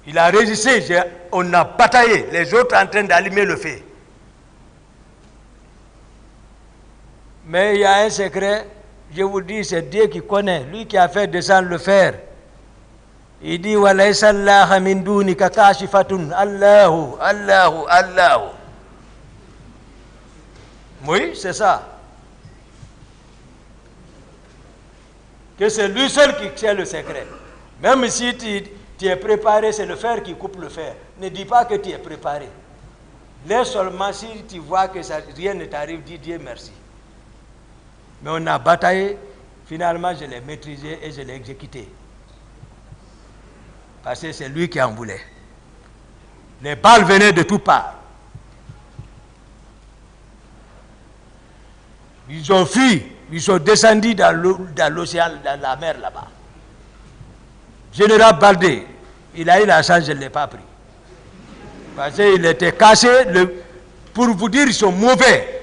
Il a résisté, on a bataillé, les autres en train d'allumer le feu. Mais il y a un secret, je vous dis, c'est Dieu qui connaît, lui qui a fait descendre le fer. Il dit walaysa Allah min dunika kashifatun Allahu Allahu Allahu. Oui, c'est ça. Que c'est lui seul qui tient le secret. Même si tu es préparé, c'est le fer qui coupe le fer. Ne dis pas que tu es préparé. Laisse seulement si tu vois que ça, rien ne t'arrive, dis Dieu merci. Mais on a bataillé, finalement je l'ai maîtrisé et je l'ai exécuté. Parce que c'est lui qui en voulait. Les balles venaient de toutes parts. Ils ont fui, ils sont descendus dans l'océan, dans la mer là-bas. Général Baldé, il a eu la chance, je ne l'ai pas pris. Parce qu'il était caché, pour vous dire, ils sont mauvais.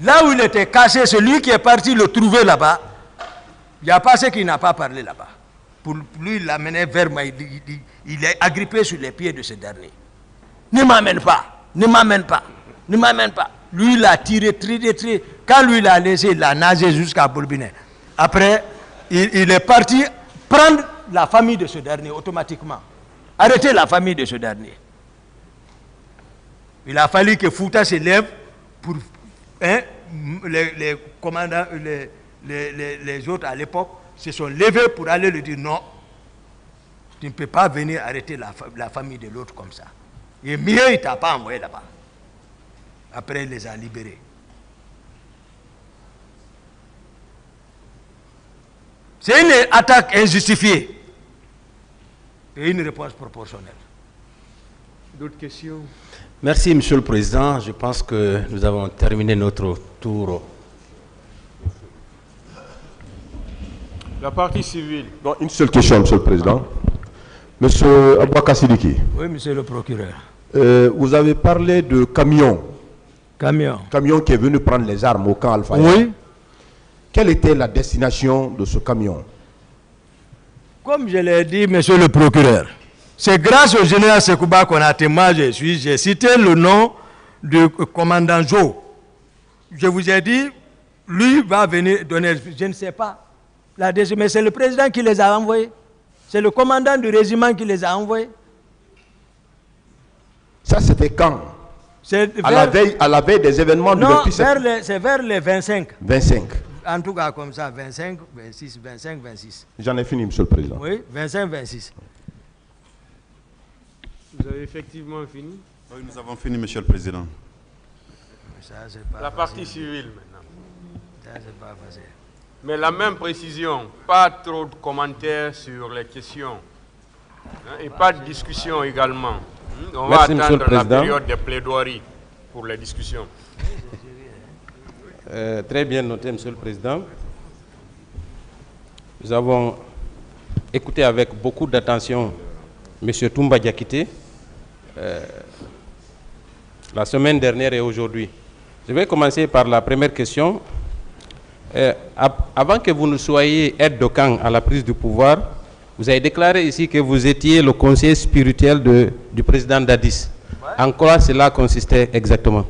Là où il était caché, celui qui est parti le trouver là-bas, il n'y a pas ceux qui n'a pas parlé là-bas. Pour lui, il l'amenait vers moi, il est agrippé sur les pieds de ce dernier. Ne m'amène pas, ne m'amène pas, ne m'amène pas. Lui, il a tiré. Quand lui, il a laissé, il a nagé jusqu'à Bourbinet. Après, il est parti prendre la famille de ce dernier automatiquement. Arrêter la famille de ce dernier. Il a fallu que Fouta se lève pour les commandants, les autres à l'époque se sont levés pour aller lui dire non, tu ne peux pas venir arrêter la famille de l'autre comme ça. Et mieux, il ne t'a pas envoyé là-bas. Après, il les a libérés. C'est une attaque injustifiée et une réponse proportionnelle. D'autres questions? Merci, Monsieur le Président. Je pense que nous avons terminé notre tour. La partie civile. Non, une seule question, Monsieur le Président. Monsieur Abouaka Sidiki. Oui, Monsieur le procureur. Vous avez parlé de camion. Camion qui est venu prendre les armes au camp Alpha. Oui. Quelle était la destination de ce camion? Comme je l'ai dit, Monsieur le procureur, c'est grâce au général Sekouba qu'on a témoigné. J'ai cité le nom du commandant Joe. Je vous ai dit, lui va venir donner, je ne sais pas, mais c'est le président qui les a envoyés. C'est le commandant du régiment qui les a envoyés. Ça, c'était quand? À la veille des événements du 28 septembre. C'est vers les 25. 25. en tout cas comme ça, 25, 26, 25, 26. J'en ai fini, Monsieur le Président. Oui, 25, 26. Vous avez effectivement fini? Oui, nous avons fini, Monsieur le Président. Ça, c'est pas La facile. partie civile maintenant. Ça, c'est pas facile. Mais la même précision, pas trop de commentaires sur les questions. Hein, et pas de discussion également. On Merci, va Monsieur le attendre la Président. période de plaidoirie pour les discussions. Très bien noté, Monsieur le Président. Nous avons écouté avec beaucoup d'attention Monsieur Toumba Diakité la semaine dernière et aujourd'hui. Je vais commencer par la première question. Avant que vous ne soyez aide de camp à la prise du pouvoir, vous avez déclaré ici que vous étiez le conseiller spirituel du président Dadis. Ouais. En quoi cela consistait exactement?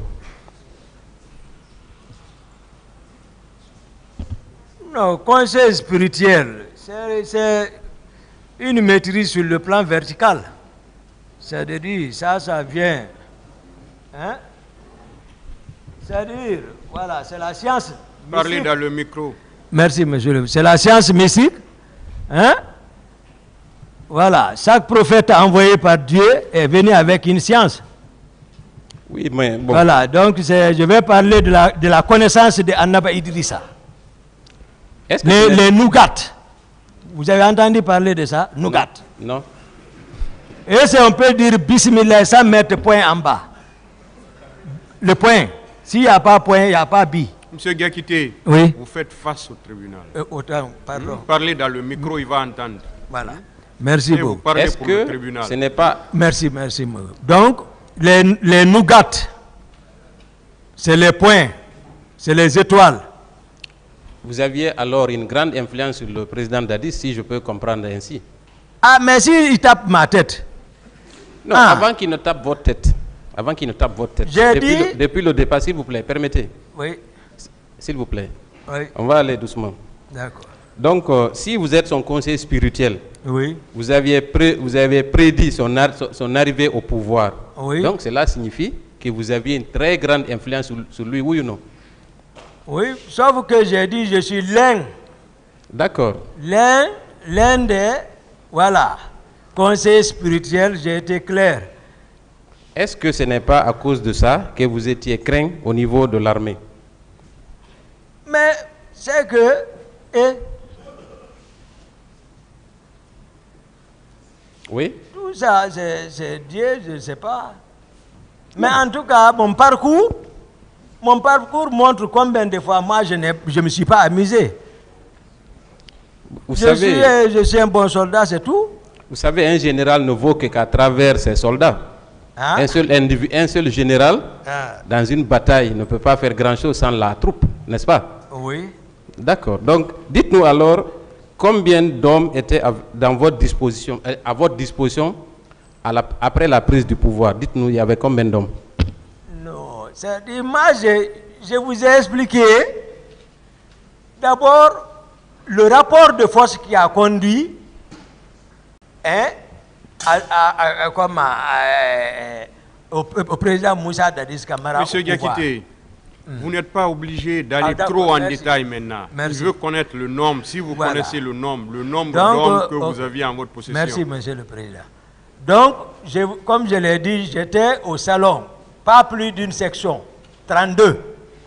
Non, conseil spirituel, c'est une maîtrise sur le plan vertical. C'est-à-dire, ça vient. Hein? C'est-à-dire, voilà, c'est la science. Parlez mystique. dans le micro. Merci, monsieur. C'est la science mystique. Hein? Voilà, chaque prophète envoyé par Dieu est venu avec une science. Oui, mais bon. Voilà, donc je vais parler de la connaissance de Annaba Idrissa. Les nougats. Vous avez entendu parler de ça? Nougat. Non. Et si on peut dire bismillah sans mettre point en bas. Le point. S'il n'y a pas point, il n'y a pas bi. Monsieur Diakité, oui. Vous faites face au tribunal. Autant, pardon. Parlez dans le micro, il va entendre. Voilà. Merci beaucoup. Est-ce que ce n'est pas... Merci. Donc, les nougats, c'est les points, c'est les étoiles. Vous aviez alors une grande influence sur le président Dadis, si je peux comprendre ainsi. Ah, mais s'il tape ma tête. Non, avant qu'il ne tape votre tête. Avant qu'il ne tape votre tête. Depuis le départ, s'il vous plaît, permettez. Oui. S'il vous plaît. Oui. On va aller doucement. D'accord. Donc, si vous êtes son conseiller spirituel, oui. vous avez prédit son arrivée au pouvoir. Oui. Donc, cela signifie que vous aviez une très grande influence sur lui, oui ou non? Oui, sauf que j'ai dit je suis l'un. D'accord. L'un des, voilà, conseillers spirituels, j'ai été clair. Est-ce que ce n'est pas à cause de ça que vous étiez craint au niveau de l'armée? Mais c'est que... oui. Tout ça, c'est Dieu, je ne sais pas. Mais en tout cas, mon parcours montre combien de fois moi je ne me suis pas amusé. Je suis un bon soldat, c'est tout. Vous savez, un général ne vaut qu'à travers ses soldats. Hein? Un seul général, dans une bataille, ne peut pas faire grand-chose sans la troupe, n'est-ce pas? Oui. D'accord. Donc, dites-nous alors, combien d'hommes étaient à votre disposition après la prise du pouvoir? Dites-nous, il y avait combien d'hommes? Non, c'est-à-dire, moi, je vous ai expliqué, d'abord, le rapport de force qui a conduit au président Moussa Dadis Camara. Monsieur Diakité, vous n'êtes pas obligé d'aller trop en détail maintenant. Merci. Je veux connaître le nombre, si vous connaissez le nombre d'hommes que vous aviez en votre possession. Merci, monsieur le président. Donc, comme je l'ai dit, j'étais au salon, pas plus d'une section, 32,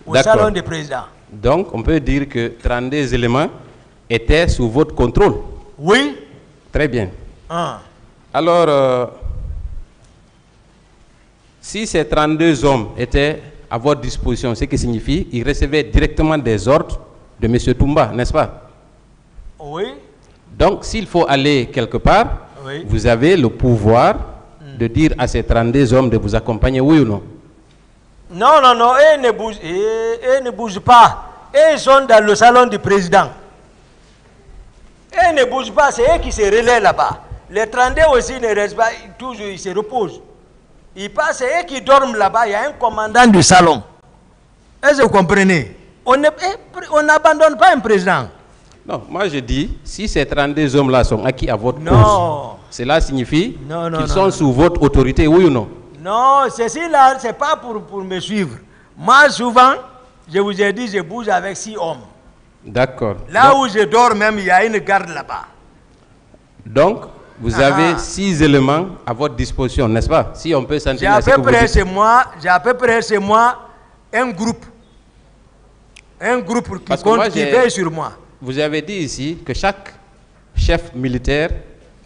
au salon du président. Donc, on peut dire que 32 éléments étaient sous votre contrôle? Oui. Très bien. Alors, si ces 32 hommes étaient à votre disposition, ce qui signifie qu'ils recevaient directement des ordres de M. Toumba, n'est-ce pas? Oui. Donc, s'il faut aller quelque part, oui, vous avez le pouvoir de dire à ces 32 hommes de vous accompagner, oui ou non? Non, eux ne bougent pas. Eux, ils sont dans le salon du président. Eux ne bougent pas, c'est eux qui se relaient là-bas. Les 32 aussi ne restent pas, toujours ils se reposent. Ils passent, c'est eux qui dorment là-bas, il y a un commandant du salon. Est-ce que vous comprenez? On n'abandonne pas un président. Non, moi je dis, si ces 32 hommes-là sont acquis à votre cause, cela signifie qu'ils sont sous votre autorité, oui ou non? Non, ceci-là, ce n'est pas pour me suivre. Moi, souvent, je vous ai dit, je bouge avec 6 hommes. D'accord. Là où je dors même, il y a une garde là-bas. Donc, vous avez 6 éléments à votre disposition, n'est-ce pas? Si on peut s'en tenir à ce que vous dites. J'ai à peu près chez moi un groupe. Un groupe qui veille sur moi. Vous avez dit ici que chaque chef militaire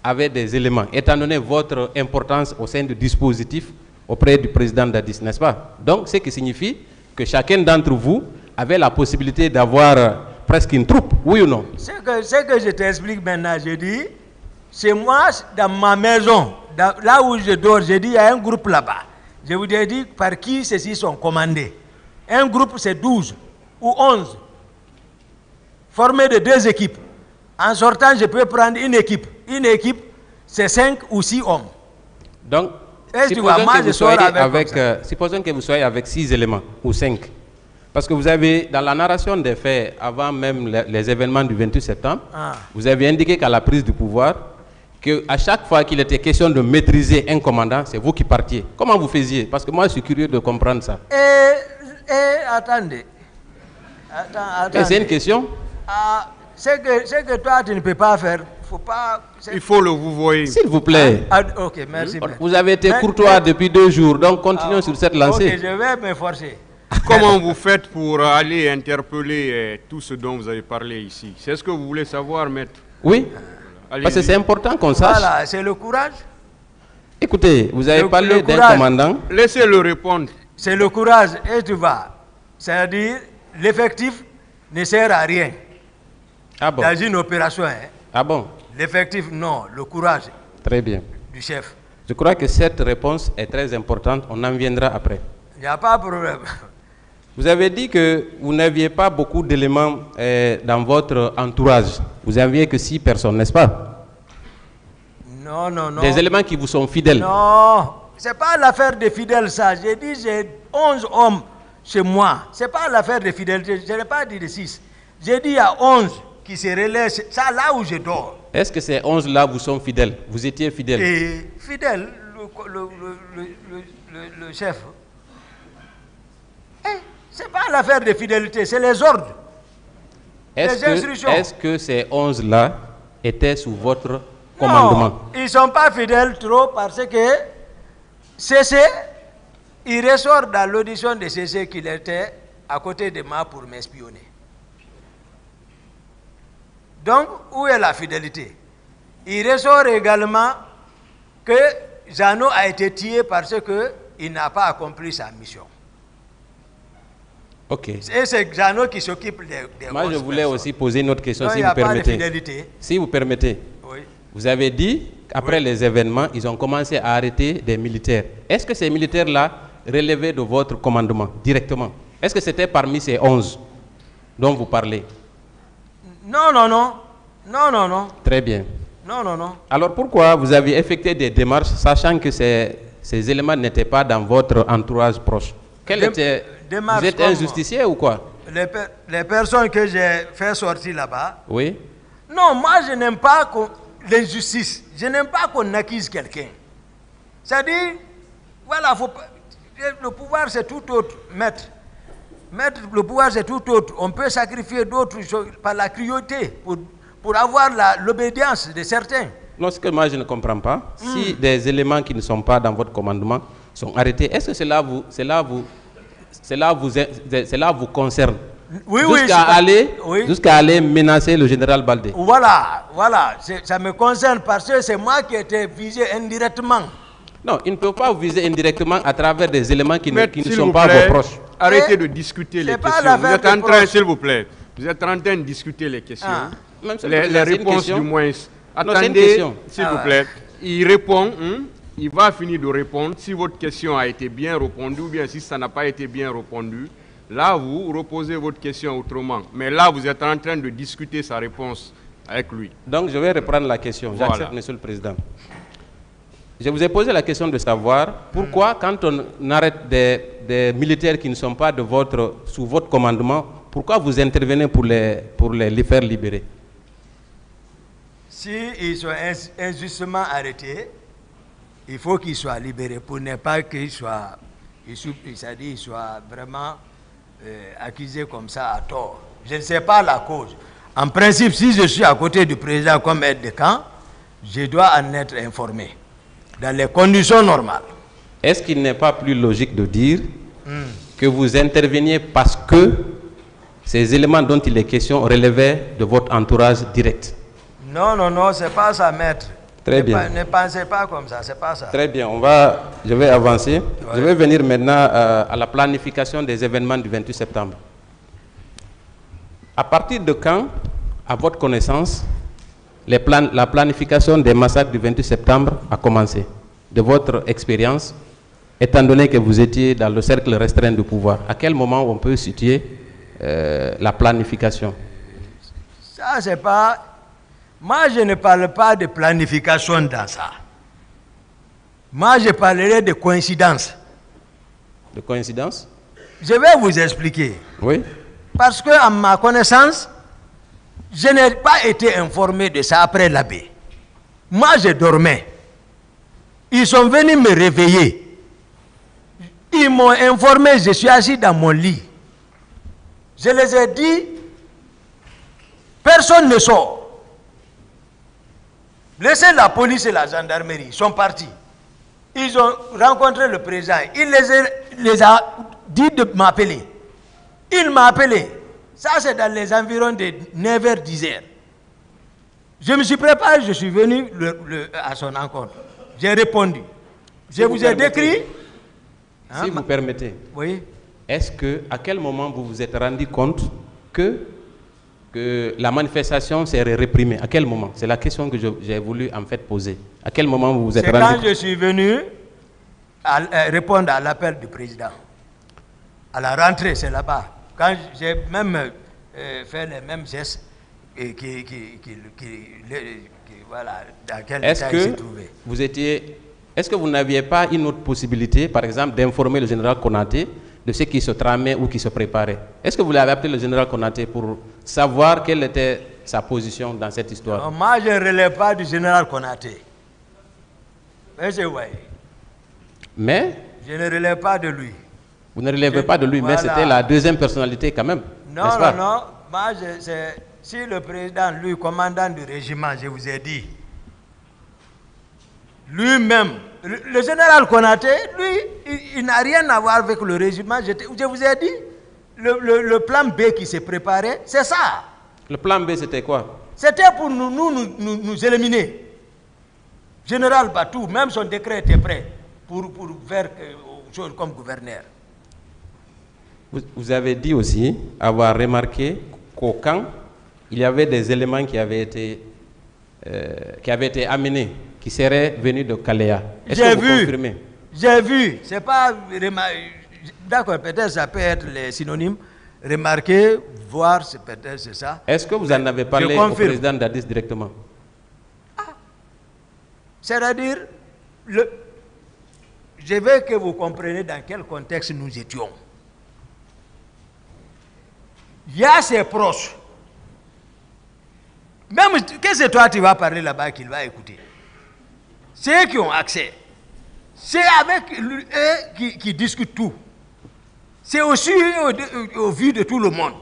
avait des éléments, étant donné votre importance au sein du dispositif auprès du président Dadis, n'est-ce pas? Donc, ce qui signifie que chacun d'entre vous avait la possibilité d'avoir presque une troupe, oui ou non? Ce que je t'explique maintenant, je dis, c'est moi, dans ma maison, là où je dors, je dis, il y a un groupe là-bas. Je vous ai dit par qui ceux-ci sont commandés. Un groupe, c'est 12 ou 11, formé de 2 équipes. En sortant, je peux prendre une équipe. Une équipe, c'est 5 ou 6 hommes. Donc, supposons que vous soyez avec 6 éléments ou 5. Parce que vous avez, dans la narration des faits, avant même les événements du 28 septembre, vous avez indiqué qu'à la prise du pouvoir, qu'à chaque fois qu'il était question de maîtriser un commandant, c'est vous qui partiez. Comment vous faisiez? Parce que moi, je suis curieux de comprendre ça. Attendez. C'est une question? C'est que toi, tu ne peux pas faire. Il faut le vous voyez. S'il vous plaît. Ok, merci. Vous avez été courtois depuis 2 jours, donc continuons sur cette lancée. Ok, je vais m'efforcer. Comment vous faites pour aller interpeller tout ce dont vous avez parlé ici? C'est ce que vous voulez savoir, maître? Oui, parce que c'est important qu'on sache. Voilà, c'est le courage. Écoutez, vous avez parlé d'un commandant. Laissez-le répondre. C'est le courage, et tu vas. C'est-à-dire, l'effectif ne sert à rien. Ah bon? Dans une opération. Ah bon? L'effectif, non, le courage. Très bien. Du chef. Je crois que cette réponse est très importante. On en viendra après. Il n'y a pas de problème. Vous avez dit que vous n'aviez pas beaucoup d'éléments dans votre entourage. Vous n'aviez que 6 personnes, n'est-ce pas? Non, non, non. Des éléments qui vous sont fidèles. Non, ce n'est pas l'affaire des fidèles, ça. J'ai dit, j'ai 11 hommes chez moi. Ce n'est pas l'affaire de fidélité. Je n'ai pas dit de 6. J'ai dit, il y a 11 qui se relaient. Ça, là où je dors. Est-ce que ces 11-là vous sont fidèles? Vous étiez fidèles? Et fidèle, le chef. Ce n'est pas l'affaire de fidélité, c'est les ordres. Les instructions. Est-ce que ces 11-là étaient sous votre commandement? Non, ils ne sont pas fidèles trop parce que CC, il ressort dans l'audition de CC qu'il était à côté de moi pour m'espionner. Donc, où est la fidélité? Il ressort également que Jeannot a été tué parce qu'il n'a pas accompli sa mission. Ok. Et c'est Jeannot qui s'occupe des Moi, je voulais aussi poser une autre question, non, si vous permettez. Pas de fidélité. Si vous permettez. Oui. Vous avez dit qu'après les événements, ils ont commencé à arrêter des militaires. Est-ce que ces militaires-là relevaient de votre commandement directement? Est-ce que c'était parmi ces 11 dont vous parlez? Non, non, non. Non, non, non. Très bien. Non, non, non. Alors pourquoi vous avez effectué des démarches sachant que ces éléments n'étaient pas dans votre entourage proche? Vous êtes un justicier ou quoi? Les personnes que j'ai fait sortir là-bas. Oui. Non, moi je n'aime pas l'injustice. Je n'aime pas qu'on accuse quelqu'un. C'est-à-dire, voilà, le pouvoir c'est tout autre, maître. Maître, le pouvoir c'est tout autre. On peut sacrifier d'autres par la cruauté pour avoir l'obédience de certains. Non, ce que moi je ne comprends pas, si des éléments qui ne sont pas dans votre commandement sont arrêtés, est-ce que cela vous concerne? Oui, jusqu'à aller menacer le général Baldé. Voilà, voilà. Ça me concerne parce que c'est moi qui ai été visé indirectement. Non, il ne peut pas vous viser indirectement à travers des éléments qui ne sont vous pas plaît, vos proches. Arrêtez de discuter les questions. Vous êtes en train, s'il vous plaît, vous êtes en train de discuter les questions. Les réponses du moins. Attendez, s'il vous plaît. Il répond, il va finir de répondre. Si votre question a été bien répondue ou bien si ça n'a pas été bien répondu, là, vous reposez votre question autrement. Mais là, vous êtes en train de discuter sa réponse avec lui. Donc, je vais reprendre la question. J'accepte, Monsieur le Président. Je vous ai posé la question de savoir pourquoi, quand on arrête des militaires qui ne sont pas sous votre commandement, pourquoi vous intervenez pour les faire libérer? S'ils sont injustement arrêtés, il faut qu'ils soient libérés pour ne pas qu'ils soient vraiment accusés comme ça à tort. Je ne sais pas la cause. En principe, si je suis à côté du président comme aide de camp, je dois en être informé, dans les conditions normales. Est-ce qu'il n'est pas plus logique de dire que vous interveniez parce que ces éléments dont il est question relevaient de votre entourage direct? Non, non, non, c'est pas ça, maître. Très bien. Ne pensez pas comme ça, c'est pas ça. Très bien, je vais avancer. Ouais. Je vais venir maintenant à la planification des événements du 28 septembre. À partir de quand, à votre connaissance, la planification des massacres du 28 septembre a commencé? De votre expérience, étant donné que vous étiez dans le cercle restreint du pouvoir, à quel moment on peut situer la planification? Ça, c'est pas... Moi, je ne parle pas de planification dans ça. Moi, je parlerai de coïncidence. De coïncidence? Je vais vous expliquer. Oui. Parce que, à ma connaissance, je n'ai pas été informé de ça après l'abbé. Moi, je dormais. Ils sont venus me réveiller. Ils m'ont informé, je suis assis dans mon lit. Je les ai dit, personne ne sort. Laissez la police et la gendarmerie, ils sont partis. Ils ont rencontré le président. Il les a dit de m'appeler. Il m'a appelé. Ça, c'est dans les environs de 9h, 10h. Je me suis préparé, je suis venu à son encontre. J'ai répondu. Je vous ai décrit. Si vous permettez. Oui. Est-ce que, à quel moment vous vous êtes rendu compte que la manifestation serait réprimée? À quel moment? C'est la question que j'ai voulu en fait poser. À quel moment vous vous êtes rendu compte? C'est quand je suis venu répondre à l'appel du président. À la rentrée, c'est là-bas. Quand j'ai même fait les mêmes gestes voilà, dans quel état il s'est trouvé. Est-ce que vous n'aviez pas une autre possibilité, par exemple, d'informer le général Konaté de ce qui se tramait ou qui se préparait? Est-ce que vous l'avez appelé le général Konaté pour savoir quelle était sa position dans cette histoire? Non, moi, je ne relève pas du général Konaté. Mais je ne relève pas de lui. Vous ne relèvez pas de lui, voilà. Mais c'était la deuxième personnalité quand même. Non, non, non. Moi, si le président, lui, commandant du régiment, je vous ai dit, lui-même, le général Konaté, lui, il n'a rien à voir avec le régiment. Je vous ai dit, le plan B qui s'est préparé, c'est ça. Le plan B, c'était quoi? C'était pour nous éliminer. Général Batou, même son décret était prêt pour faire autre chose comme gouverneur. Vous avez dit aussi avoir remarqué qu'au camp, il y avait des éléments qui avaient été amenés, qui seraient venus de Kalea. Est-ce que vous confirmez? J'ai vu. C'est pas... D'accord, peut-être ça peut être les synonymes. Remarquer, voir, peut-être c'est ça. Est-ce que vous en avez parlé au président d'Addis directement? C'est-à-dire, je veux que vous compreniez dans quel contexte nous étions. Il y a ses proches. Même que c'est toi qui vas parler là-bas qu'il va écouter. Ceux qui ont accès. C'est avec eux qui discutent tout. C'est aussi au vu de tout le monde.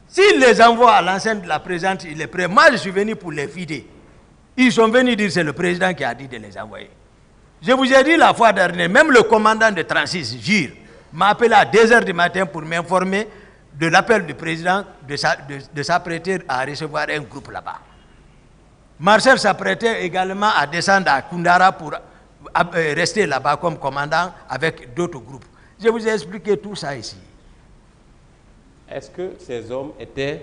S'il les envoie à l'enceinte de la présidente, il est prêt. Moi, je suis venu pour les vider. Ils sont venus dire que c'est le président qui a dit de les envoyer. Je vous ai dit la fois dernière, même le commandant de 36, Gire, m'a appelé à 2h du matin pour m'informer de l'appel du président de s'apprêter à recevoir un groupe là-bas. Marcel s'apprêtait également à descendre à Koundara pour rester là-bas comme commandant avec d'autres groupes. Je vous ai expliqué tout ça ici. Est-ce que ces hommes étaient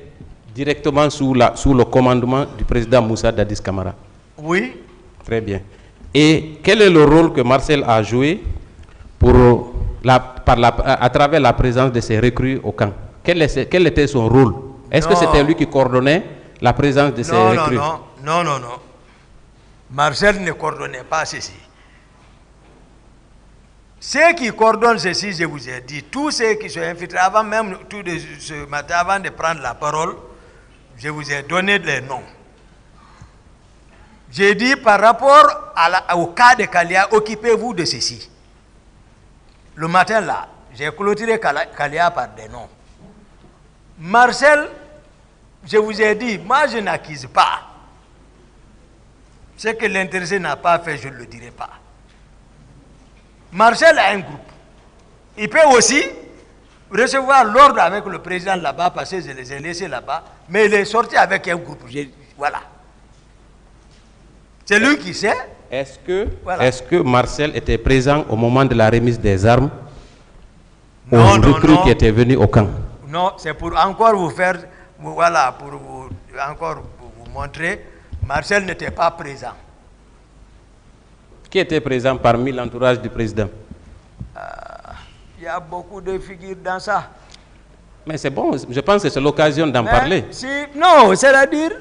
directement sous le commandement du président Moussa Dadis Camara? Oui. Très bien. Et quel est le rôle que Marcel a joué à travers la présence de ces recrues au camp? Quel était son rôle? Est-ce que c'était lui qui coordonnait la présence de ces recrues? Non. Marcel ne coordonnait pas ceci. Ceux qui coordonnent ceci, je vous ai dit, tous ceux qui sont infiltrés, avant même tout de ce matin, avant de prendre la parole, je vous ai donné les noms. J'ai dit par rapport au cas de Kalea, occupez-vous de ceci. Le matin là, j'ai clôturé Kalea par des noms. Marcel, je vous ai dit, moi je n'accuse pas. Ce que l'intéressé n'a pas fait, je ne le dirai pas. Marcel a un groupe. Il peut aussi recevoir l'ordre avec le président là-bas, parce que je les ai laissés là-bas, mais il est sorti avec un groupe. Voilà. C'est lui qui sait. Est-ce que Marcel était présent au moment de la remise des armes aux recrues qui étaient venus au camp? Non, c'est pour encore vous faire, voilà, pour vous montrer, Marcel n'était pas présent. Qui était présent parmi l'entourage du président? Il y a beaucoup de figures dans ça. Mais c'est bon, je pense que c'est l'occasion d'en parler. Non, c'est-à-dire,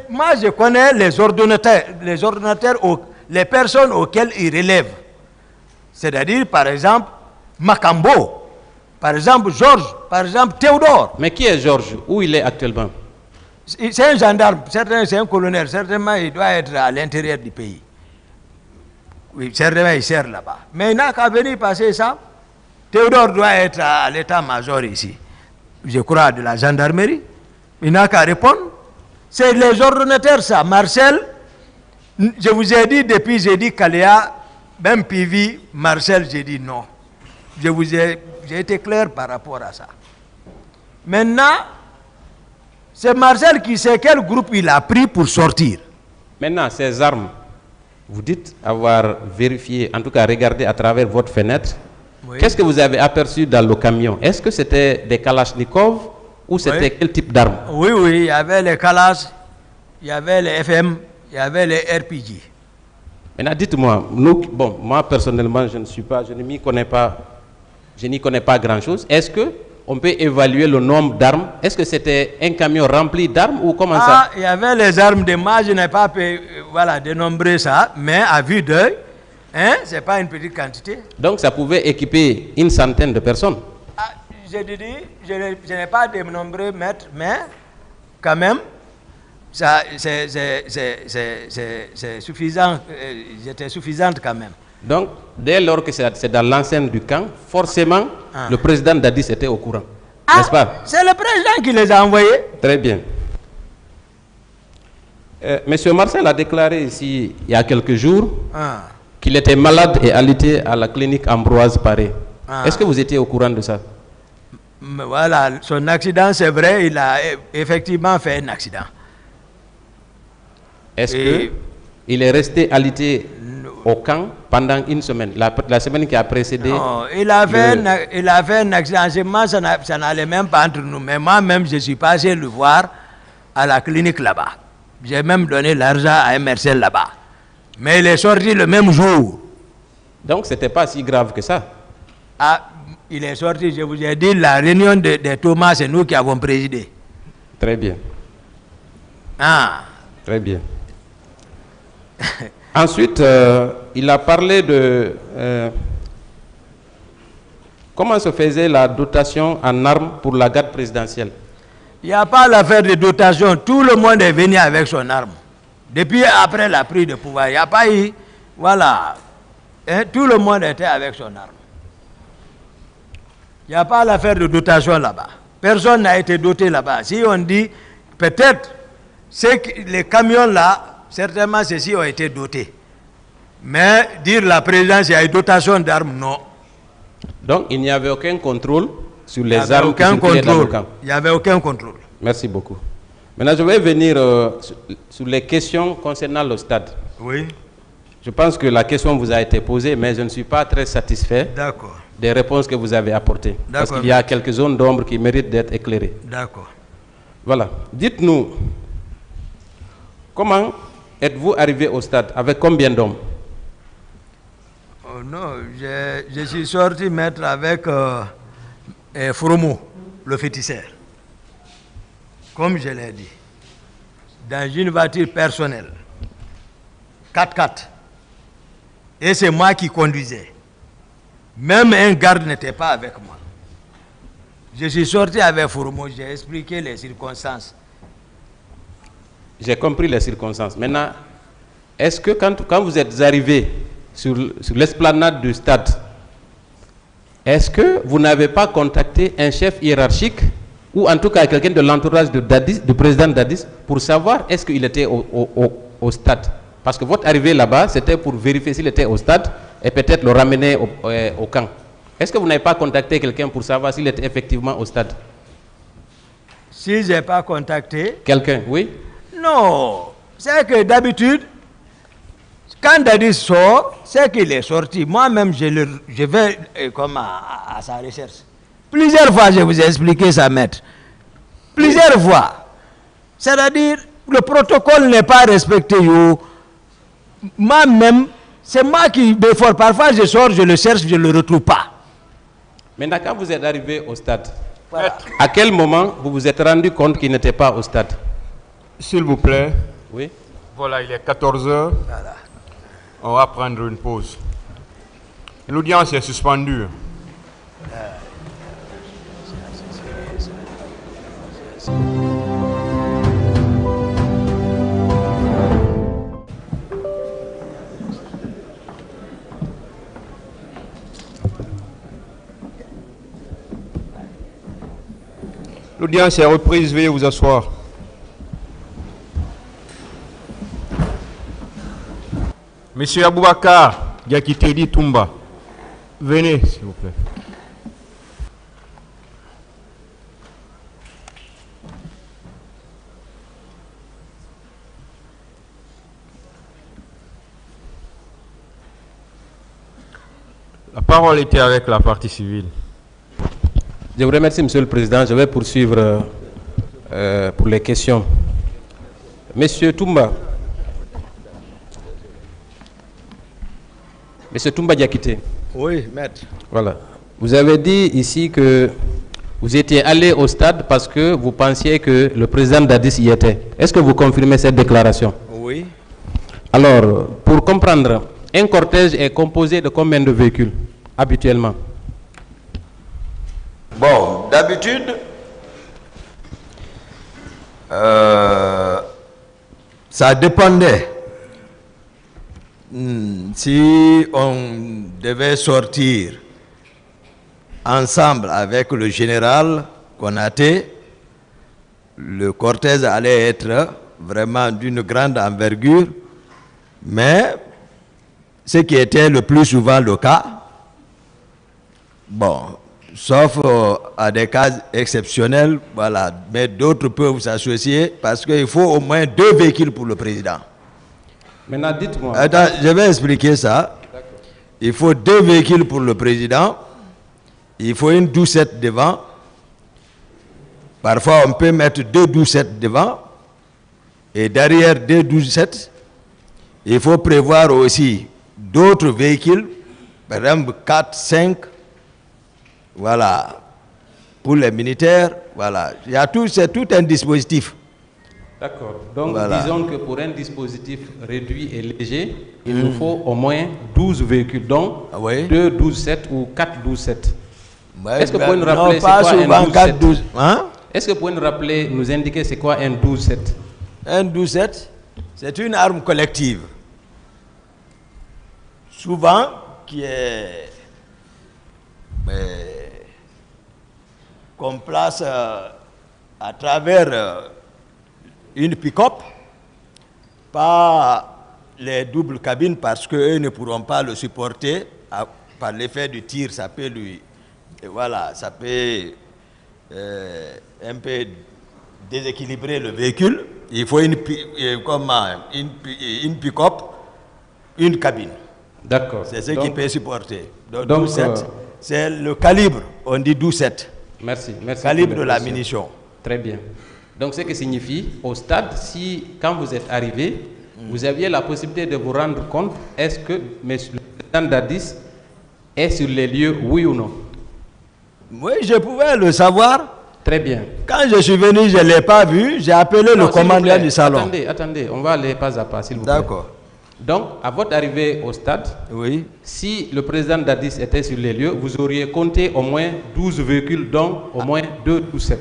moi je connais les ordonnateurs, les personnes auxquelles ils relèvent. C'est-à-dire, par exemple, Macambo, par exemple, Georges, par exemple, Théodore. Mais qui est Georges? Où il est actuellement? C'est un gendarme, c'est un colonel, certainement il doit être à l'intérieur du pays. Oui, certainement il sert là-bas. Mais il n'a qu'à venir passer ça. Théodore doit être à l'état-major ici, je crois, de la gendarmerie. Il n'a qu'à répondre. C'est les ordonnateurs, ça. Marcel, je vous ai dit depuis, j'ai dit Kaléa, même Pivi, Marcel, j'ai dit non. J'ai été clair par rapport à ça. Maintenant, c'est Marcel qui sait quel groupe il a pris pour sortir. Maintenant, ces armes, vous dites avoir vérifié, en tout cas regardé à travers votre fenêtre. Oui. Qu'est-ce que vous avez aperçu dans le camion? Est-ce que c'était des Kalachnikov ou c'était quel type d'armes? Oui, il y avait les Kalash, il y avait les FM, il y avait les RPG. Maintenant, dites-moi, moi personnellement, je n'y connais pas grand-chose. Est-ce que on peut évaluer le nombre d'armes? Est-ce que c'était un camion rempli d'armes ou comment ça? Il y avait les armes de moi, je n'ai pas pu dénombrer ça, mais à vue d'œil, ce n'est pas une petite quantité. Donc ça pouvait équiper une centaine de personnes? Je n'ai pas dénombré, maître, mais quand même, c'est suffisant, j'étais suffisante quand même. Donc, dès lors que c'est dans l'enceinte du camp, forcément, le président Dadis était au courant. N'est-ce pas? C'est le président qui les a envoyés. Très bien. Monsieur Marcel a déclaré ici, il y a quelques jours, qu'il était malade et alité à la clinique Ambroise Paré. Est-ce que vous étiez au courant de ça? Voilà, son accident, c'est vrai, il a effectivement fait un accident. Est-ce qu'il est resté alité au camp pendant une semaine, la semaine qui a précédé? Non, il a fait un accident. Ça n'allait même pas entre nous. Mais moi-même, je suis passé le voir à la clinique là-bas. J'ai même donné l'argent à Marcel là-bas. Mais il est sorti le même jour. Donc, ce n'était pas si grave que ça? Il est sorti, je vous ai dit, la réunion de Thomas, c'est nous qui avons présidé. Très bien. Très bien. Ensuite, il a parlé de comment se faisait la dotation en armes pour la garde présidentielle. Il n'y a pas l'affaire de dotation. Tout le monde est venu avec son arme. Depuis après la prise de pouvoir, il n'y a pas eu... Voilà. Tout le monde était avec son arme. Il n'y a pas l'affaire de dotation là-bas. Personne n'a été doté là-bas. Si on dit, peut-être, les camions là, certainement ceux-ci ont été dotés. Mais dire la présidence, il y a une dotation d'armes, non. Donc il n'y avait aucun contrôle sur les armes qui circulaient dans le camp? Il n'y avait aucun contrôle. Merci beaucoup. Maintenant, je vais venir sur les questions concernant le stade. Oui. Je pense que la question vous a été posée, mais je ne suis pas très satisfait des réponses que vous avez apportées. Parce qu'il y a quelques zones d'ombre qui méritent d'être éclairées. D'accord. Voilà. Dites-nous, comment êtes-vous arrivé au stade? Avec combien d'hommes? Oh non, je suis sorti mettre avec Fromo, le féticheur. Comme je l'ai dit, dans une voiture personnelle, 4x4. Et c'est moi qui conduisais. Même un garde n'était pas avec moi. Je suis sorti avec Fromo, j'ai expliqué les circonstances. J'ai compris les circonstances. Maintenant, est-ce que quand vous êtes arrivé sur l'esplanade du stade, est-ce que vous n'avez pas contacté un chef hiérarchique ou en tout cas quelqu'un de l'entourage du président Dadis, pour savoir est-ce qu'il était au stade. Parce que votre arrivée là-bas, c'était pour vérifier s'il était au stade et peut-être le ramener au camp. Est-ce que vous n'avez pas contacté quelqu'un pour savoir s'il était effectivement au stade? Si je n'ai pas contacté... Quelqu'un, oui? Non, c'est que d'habitude, quand Dadis sort, c'est qu'il est sorti. Moi-même, je vais comme à sa recherche. Plusieurs fois, je vous ai expliqué ça, maître. Plusieurs fois. C'est-à-dire, le protocole n'est pas respecté. Moi-même, c'est moi qui défends. Parfois, je sors, je le cherche, je ne le retrouve pas. Maintenant, quand vous êtes arrivé au stade, voilà. À quel moment vous vous êtes rendu compte qu'il n'était pas au stade? S'il vous plaît. Oui. Voilà, il est 14 h. Voilà. On va prendre une pause. L'audience est suspendue. L'audience est reprise, veuillez vous asseoir. Monsieur Aboubakar Diakité Toumba, venez s'il vous plaît. La parole était avec la partie civile. Je vous remercie, Monsieur le Président. Je vais poursuivre pour les questions. Monsieur Toumba. Monsieur Toumba Diakité. Oui, maître. Voilà. Vous avez dit ici que vous étiez allé au stade parce que vous pensiez que le président Dadis y était. Est-ce que vous confirmez cette déclaration? Oui. Alors, pour comprendre, un cortège est composé de combien de véhicules habituellement? Bon, d'habitude, ça dépendait. Si on devait sortir ensemble avec le général Konaté, le cortège allait être vraiment d'une grande envergure, mais ce qui était le plus souvent le cas, bon, sauf à des cas exceptionnels, voilà, mais d'autres peuvent s'associer parce qu'il faut au moins 2 véhicules pour le président. Maintenant, dites-moi. Attends, je vais expliquer ça. Il faut 2 véhicules pour le président. Il faut une doucette devant. Parfois, on peut mettre 2 doucettes devant. Et derrière 2 doucettes, il faut prévoir aussi d'autres véhicules. Par exemple, 4, 5. Voilà. Pour les militaires, voilà. Il y a tout, c'est tout un dispositif. D'accord. Donc, voilà. Disons que pour un dispositif réduit et léger, il nous faut au moins 12 véhicules, donc 2 12-7 ou 4 12-7. Ouais, est-ce que vous pouvez nous rappeler c'est quoi un 12-7 hein? Est-ce que vous pouvez nous rappeler, nous indiquer c'est quoi un 12-7? Un 12-7, c'est une arme collective. Souvent, qui est qu'on place à travers une pick-up, pas les doubles cabines parce qu'eux ne pourront pas le supporter par l'effet du tir, ça peut voilà, ça peut un peu déséquilibrer le véhicule. Il faut une pick-up, une cabine. D'accord. C'est ce qui peut supporter. Donc 12-7, c'est le calibre, on dit 12-7. Merci. Calibre de la munition. Très bien. Donc, ce qui signifie, au stade, si, quand vous êtes arrivé, vous aviez la possibilité de vous rendre compte, est-ce que M. le président Dadis est sur les lieux, oui ou non? Oui, je pouvais le savoir. Très bien. Quand je suis venu, je ne l'ai pas vu, j'ai appelé le commandant du salon. Attendez, on va aller pas à pas, s'il vous plaît. D'accord. Donc, à votre arrivée au stade, oui. Si le président Dadis était sur les lieux, vous auriez compté au moins 12 véhicules, donc au moins 2 12-7.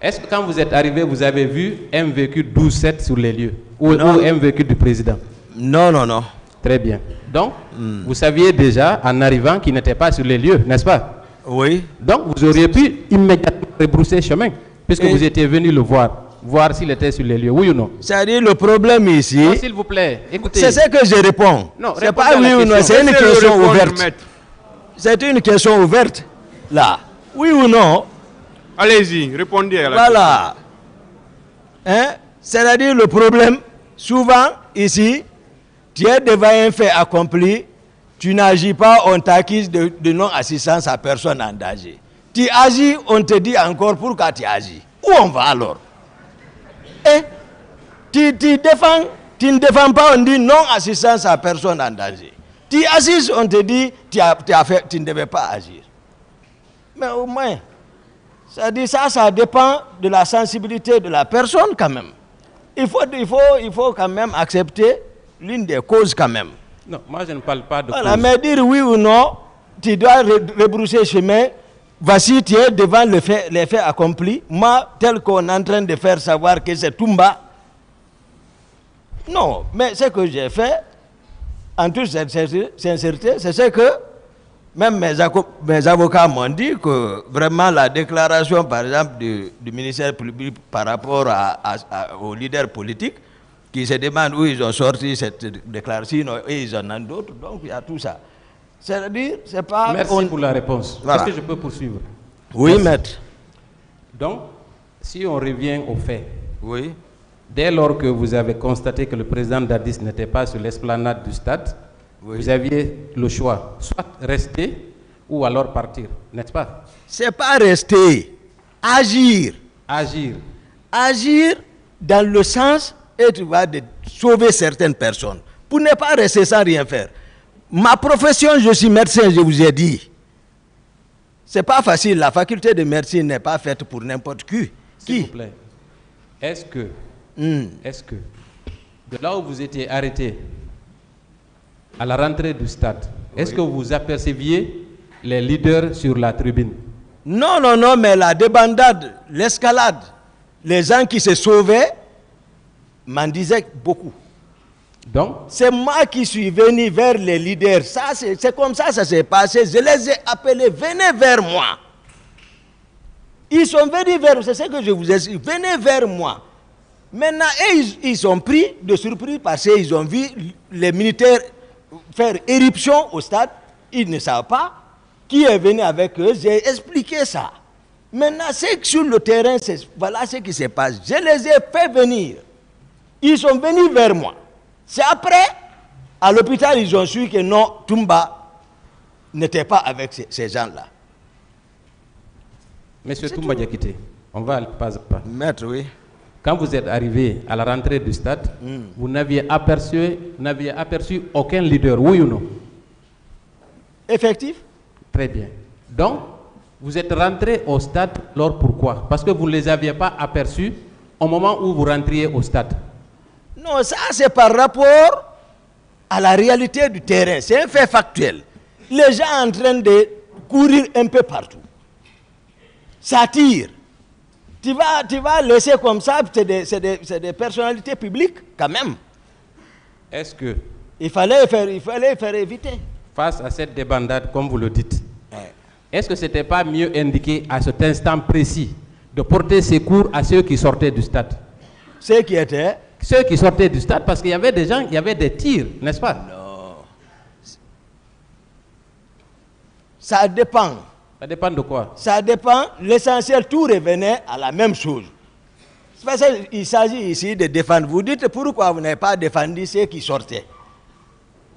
Est-ce que quand vous êtes arrivé, vous avez vu un véhicule 12-7 sur les lieux ou un véhicule du président? Non. Très bien. Donc, vous saviez déjà en arrivant qu'il n'était pas sur les lieux, n'est-ce pas? Oui. Donc, vous auriez pu immédiatement rebrousser chemin. puisque vous étiez venu le voir s'il était sur les lieux, oui ou non? C'est-à-dire le problème ici... Non, s'il vous plaît, écoutez. C'est ce que je réponds. Non, c'est pas oui ou non, c'est une question ouverte. C'est une question ouverte, là. Oui ou non? Allez-y, répondez à la question. Hein? C'est-à-dire le problème, souvent, ici, tu es devant un fait accompli, tu n'agis pas, on t'accuse de non-assistance à personne en danger. Tu agis, on te dit encore pourquoi tu agis. Où on va alors? Eh? Tu ne défends pas, on dit non-assistance à personne en danger. Tu assistes, on te dit tu ne devais pas agir. Mais au moins, ça dépend de la sensibilité de la personne quand même. Il faut quand même accepter l'une des causes quand même. Non, moi je ne parle pas de voilà, cause. Mais dire oui ou non, tu dois rebrousser chemin. Voici, tu es devant les faits accomplis. Moi, tel qu'on est en train de faire savoir que c'est Toumba. Non, mais ce que j'ai fait, en toute sincérité, c'est ce que même mes avocats m'ont dit, que vraiment la déclaration, par exemple, du ministère public par rapport aux leaders politiques, qui se demandent où ils ont sorti cette déclaration, et ils en ont d'autres, donc il y a tout ça. C'est-à-dire, c'est pas... Merci pour la réponse. Voilà. Est-ce que je peux poursuivre? Oui, merci. Maître. Donc, si on revient aux faits, oui. Dès lors que vous avez constaté que le président Dadis n'était pas sur l'esplanade du stade, oui. Vous aviez le choix, soit rester ou alors partir, n'est-ce pas? C'est pas rester, agir. Agir. Agir dans le sens, et tu vas de sauver certaines personnes, pour ne pas rester sans rien faire. Ma profession, je suis médecin, je vous ai dit. C'est pas facile, la faculté de médecine n'est pas faite pour n'importe qui. S'il vous plaît, est-ce que, de là où vous étiez arrêté, à la rentrée du stade, oui. Est-ce que vous aperceviez les leaders sur la tribune? Non, non, non, mais la débandade, l'escalade, les gens qui se sauvaient m'en disaient beaucoup. Donc, c'est moi qui suis venu vers les leaders. Ça, c'est comme ça s'est passé. Je les ai appelés, venez vers moi. Ils sont venus vers moi, c'est ce que je vous ai dit, venez vers moi. Maintenant, ils sont pris de surprise parce qu'ils ont vu les militaires faire éruption au stade. Ils ne savent pas qui est venu avec eux. J'ai expliqué ça. Maintenant, c'est que sur le terrain, voilà ce qui se passe. Je les ai fait venir. Ils sont venus vers moi. C'est après, à l'hôpital, ils ont su que non, Toumba n'était pas avec ces gens-là. Monsieur Toumba Diakité, on va pas à pas. Maître, oui. Quand vous êtes arrivé à la rentrée du stade, vous n'aviez aperçu aucun leader, oui ou non? Effectif. Très bien. Donc, vous êtes rentré au stade, alors pourquoi? Parce que vous ne les aviez pas aperçus au moment où vous rentriez au stade. Non, ça c'est par rapport à la réalité du terrain. C'est un fait factuel. Les gens sont en train de courir un peu partout. Ça tire. Tu vas laisser comme ça, c'est des personnalités publiques quand même. Est-ce que... Il fallait faire éviter. Face à cette débandade, comme vous le dites, est-ce que ce n'était pas mieux indiqué à cet instant précis de porter secours à ceux qui sortaient du stade? Ceux qui étaient... Ceux qui sortaient du stade, parce qu'il y avait des gens, il y avait des tirs, n'est-ce pas? Non. Ça dépend. Ça dépend de quoi? Ça dépend. L'essentiel, tout revenait à la même chose. Parce qu'il s'agit ici de défendre. Vous dites pourquoi vous n'avez pas défendu ceux qui sortaient.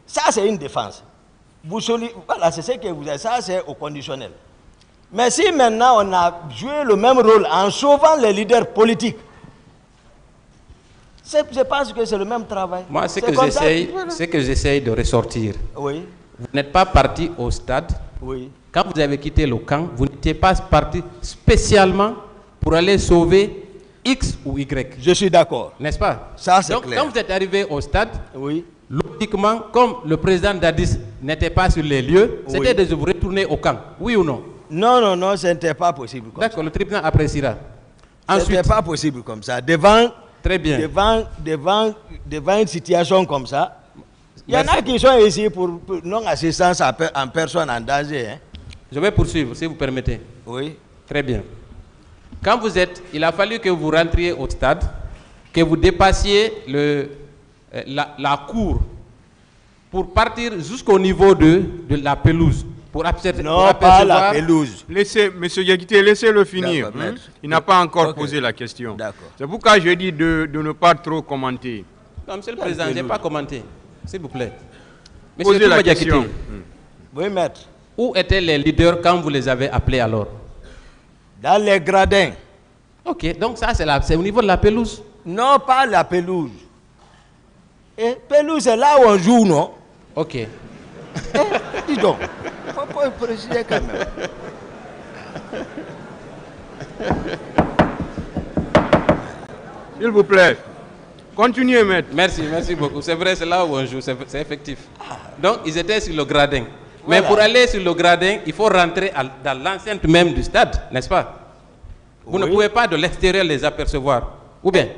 Ça, c'est une défense. Voilà, c'est ce que vous avez. Ça, c'est au conditionnel. Mais si maintenant on a joué le même rôle en sauvant les leaders politiques, je pense que c'est le même travail. Moi, ce que j'essaye de ressortir, oui. Vous n'êtes pas parti au stade. Oui. Quand vous avez quitté le camp, vous n'étiez pas parti spécialement pour aller sauver X ou Y. Je suis d'accord. N'est-ce pas? Ça, c'est clair. Donc, quand vous êtes arrivé au stade, oui. Logiquement, comme le président Dadis n'était pas sur les lieux, c'était de vous retourner au camp. Oui ou non? Non, non, non, ce n'était pas possible. D'accord, le tribunal appréciera. Ensuite, ce n'était pas possible comme ça. Devant, très bien. Devant une situation comme ça, il y en a qui sont ici pour non-assistance en personne en danger. Hein. Je vais poursuivre, si vous permettez. Oui. Très bien. Quand vous êtes, il a fallu que vous rentriez au stade, que vous dépassiez la cour pour partir jusqu'au niveau de la pelouse. Pour non, pas la pelouse. Laissez, monsieur Diakité, laissez-le finir. Il n'a pas encore posé la question. C'est pourquoi je dis de ne pas trop commenter. Non, monsieur le Président, je n'ai pas commenté. S'il vous plaît. Posez la question. Oui, maître. Où étaient les leaders quand vous les avez appelés alors? Dans les gradins. Ok, donc ça c'est au niveau de la pelouse? Non, pas la pelouse. Et pelouse, c'est là où on joue, non? Ok. Dis donc, il faut pas préciser quand même. S'il vous plaît, continuez, maître. Merci beaucoup. C'est vrai, c'est là où on joue, c'est effectif. Donc, ils étaient sur le gradin. Mais pour aller sur le gradin, il faut rentrer dans l'enceinte même du stade, n'est-ce pas? Vous ne pouvez pas de l'extérieur les apercevoir. Ou bien?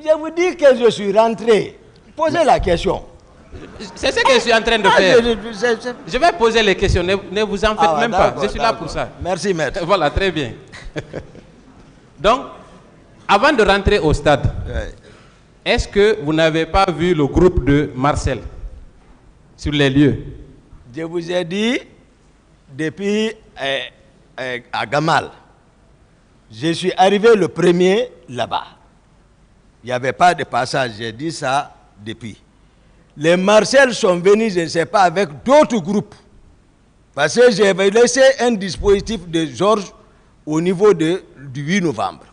Je vous dis que je suis rentré. Posez la question. C'est ce que je suis en train de faire. Je vais poser les questions, ne vous en faites même pas. Je suis là pour ça. Merci, maître. Voilà, très bien. Donc, avant de rentrer au stade, est-ce que vous n'avez pas vu le groupe de Marcel sur les lieux? Je vous ai dit, depuis à Gamal, je suis arrivé le premier là-bas. Il n'y avait pas de passage, j'ai dit ça depuis. Les Marcel sont venus, je ne sais pas, avec d'autres groupes. Parce que j'avais laissé un dispositif de Georges au niveau du 8 novembre.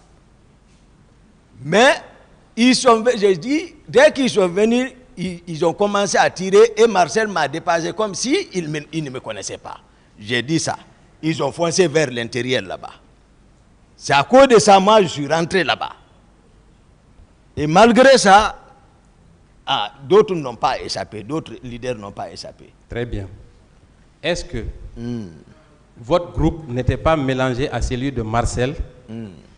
Mais, j'ai dit, dès qu'ils sont venus, ils ont commencé à tirer et Marcel m'a dépassé comme si il ne me connaissait pas. J'ai dit ça. Ils ont foncé vers l'intérieur là-bas. C'est à cause de ça, moi, je suis rentré là-bas. Et malgré ça, d'autres n'ont pas échappé, d'autres leaders n'ont pas échappé. Très bien. Est-ce que votre groupe n'était pas mélangé à celui de Marcel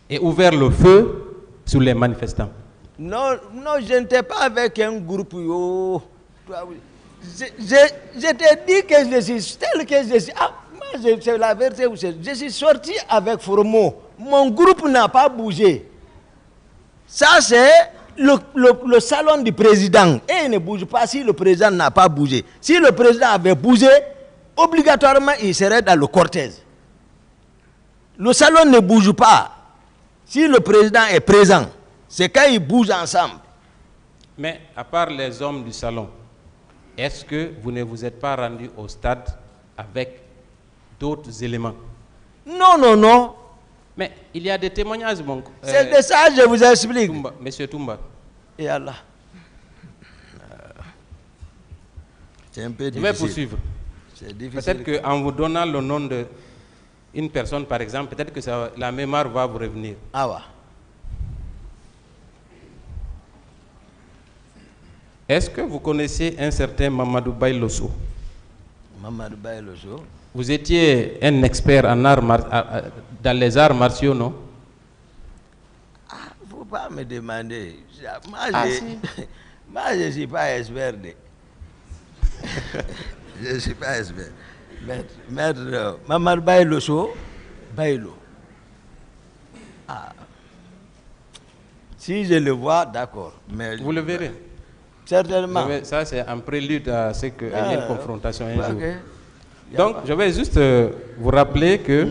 et ouvert le feu sur les manifestants? Non, je n'étais pas avec un groupe. Je t'ai dit que je suis tel que je suis. C'est la vérité. Je suis sorti avec Fromo. Mon groupe n'a pas bougé. Ça, c'est le salon du président. Et il ne bouge pas si le président n'a pas bougé. Si le président avait bougé, obligatoirement, il serait dans le cortège. Le salon ne bouge pas. Si le président est présent, c'est quand ils bougent ensemble. Mais à part les hommes du salon, est-ce que vous ne vous êtes pas rendu au stade avec d'autres éléments? Non. Mais il y a des témoignages, mon... C'est de ça que je vous explique. Monsieur Toumba. Et Allah. C'est un peu difficile. Je vais poursuivre. Peut-être qu'en vous donnant le nom d'une personne, par exemple, peut-être que la mémoire va vous revenir. Ah ouais. Est-ce que vous connaissez un certain Mamadou Bayloso? Mamadou Bayloso. Vous étiez un expert en arts dans les arts martiaux, non? Il ne faut pas me demander. Moi, je ne suis pas expert. Je ne suis pas expert. Maître Mamadou Bayloso, Baylo. Si je le vois, d'accord. Vous le verrez. Certainement. Ça, c'est un prélude à ce qu'il y ait une confrontation un jour. Donc, je vais juste vous rappeler que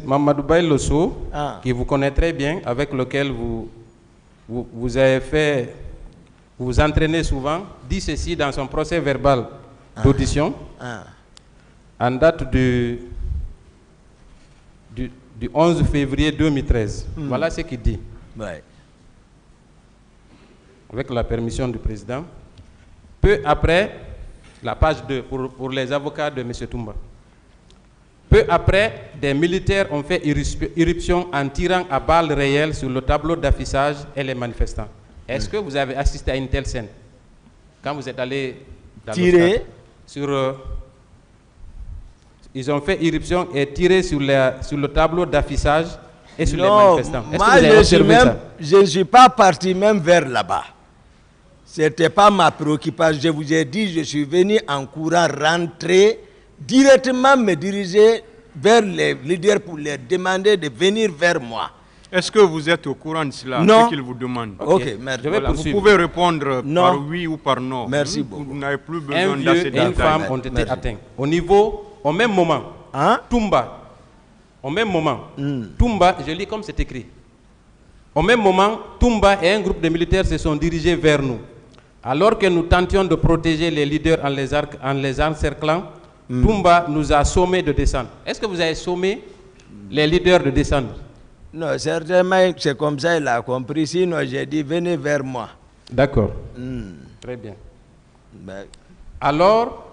Mamadou Bayloso, qui vous connaît très bien, avec lequel vous avez fait, vous vous entraînez souvent, dit ceci dans son procès verbal d'audition, en date du 11 février 2013. Voilà ce qu'il dit. Ouais. Avec la permission du président. Peu après, la page 2 pour les avocats de M. Toumba. Peu après, des militaires ont fait irruption en tirant à balles réelles sur le tableau d'affichage et les manifestants. Est-ce que vous avez assisté à une telle scène quand vous êtes allé dans tirer sur ils ont fait irruption et tiré sur le tableau d'affichage et sur les manifestants. Moi, je ne suis pas parti même vers là-bas. Ce n'était pas ma préoccupation. Je vous ai dit, je suis venu en courant rentrer, directement me diriger vers les leaders pour leur demander de venir vers moi. Est-ce que vous êtes au courant de cela, non. ce qu'ils vous demandent? Ok, merci. Voilà, vous pouvez répondre non. par oui ou par non. Merci beaucoup. Vous n'avez plus besoin Un vieux et une femme ont été atteints. Au même moment, Toumba, au même moment, Toumba, je lis comme c'est écrit. Au même moment, Toumba et un groupe de militaires se sont dirigés vers nous. Alors que nous tentions de protéger les leaders en les encerclant, Toumba nous a sommés de descendre. Est-ce que vous avez sommé les leaders de descendre? Non, certainement, c'est comme ça il a compris. Sinon, j'ai dit, venez vers moi. D'accord. Très bien. Alors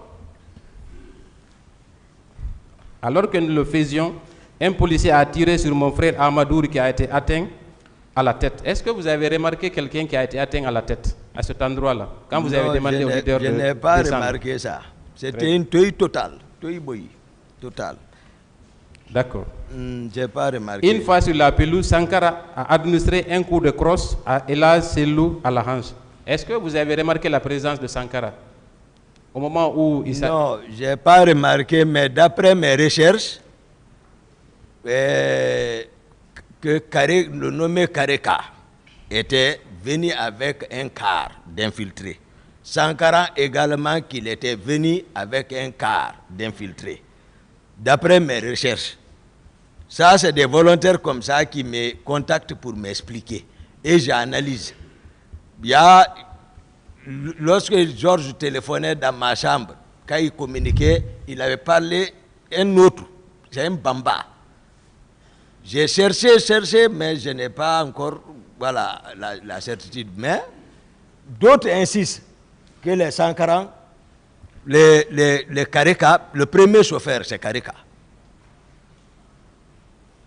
que nous le faisions, un policier a tiré sur mon frère Amadour qui a été atteint à la tête. Est-ce que vous avez remarqué quelqu'un qui a été atteint à la tête, à cet endroit-là, quand vous avez demandé au leader de descendre? Je n'ai pas remarqué ça. C'était une tuerie totale. Totale. D'accord. Je n'ai pas remarqué. Une fois sur la pelouse, Sankara a administré un coup de crosse à Elaz Selou à la hanche. Est-ce que vous avez remarqué la présence de Sankara au moment où il s'est... Non, je n'ai pas remarqué, mais d'après mes recherches, que le nommé Kareka était venu avec un quart d'infiltrés. Sankara également qu'il était venu avec un quart d'infiltrés. D'après mes recherches. Ça, c'est des volontaires comme ça qui me contactent pour m'expliquer. Et j'analyse. Lorsque Georges téléphonait dans ma chambre, quand il communiquait, il avait parlé un autre. C'est un Bamba. J'ai cherché, mais je n'ai pas encore la certitude. Mais d'autres insistent que les Sankara, les Kareka, le premier chauffeur, c'est Kareka,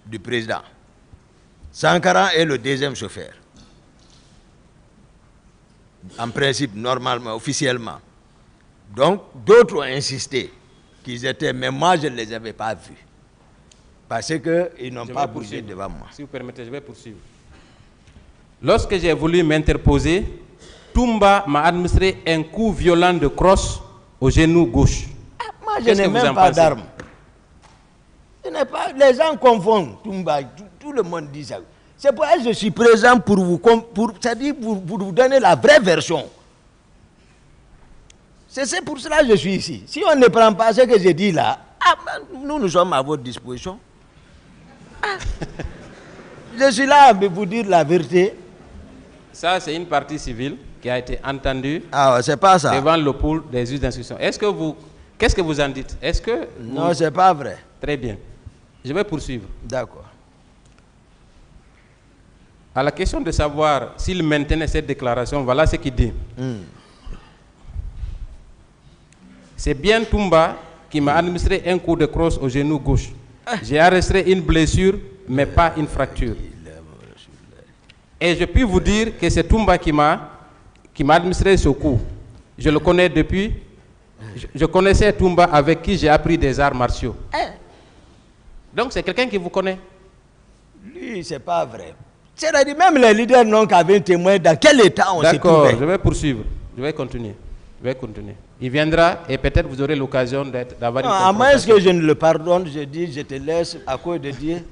du président. Sankara est le deuxième chauffeur. En principe, normalement, officiellement. Donc, d'autres ont insisté qu'ils étaient, mais moi, je ne les avais pas vus. Parce qu'ils n'ont pas bougé devant moi. Si vous permettez, je vais poursuivre. Lorsque j'ai voulu m'interposer, Toumba m'a administré un coup violent de crosse au genou gauche. Moi, je n'ai même pas d'armes. Les gens confondent Toumba, tout le monde dit ça. C'est pourquoi je suis présent pour vous donner la vraie version. C'est pour cela que je suis ici. Si on ne prend pas ce que j'ai dit là, nous sommes à votre disposition. Je suis là pour vous dire la vérité. Ça, c'est une partie civile qui a été entendue c'est pas ça. devant le pool des juges d'instruction. Qu'est-ce que vous en dites? Non, c'est pas vrai. Très bien. Je vais poursuivre. D'accord. À la question de savoir s'il maintenait cette déclaration, voilà ce qu'il dit. C'est bien Toumba qui m'a administré un coup de crosse au genou gauche. J'ai enregistré une blessure, mais pas une fracture. Et je puis vous dire que c'est Toumba qui m'a administré ce coup. Je le connais depuis. Je connaissais Toumba avec qui j'ai appris des arts martiaux. Donc c'est quelqu'un qui vous connaît. Lui, c'est pas vrai. C'est-à-dire même les leaders n'ont qu'à venir témoigner dans quel état on s'est trouvé. D'accord, je vais poursuivre. Je vais continuer. Il viendra et peut-être vous aurez l'occasion d'avoir une confrontation. À moins que je ne le pardonne, je dis, je te laisse à cause de Dieu.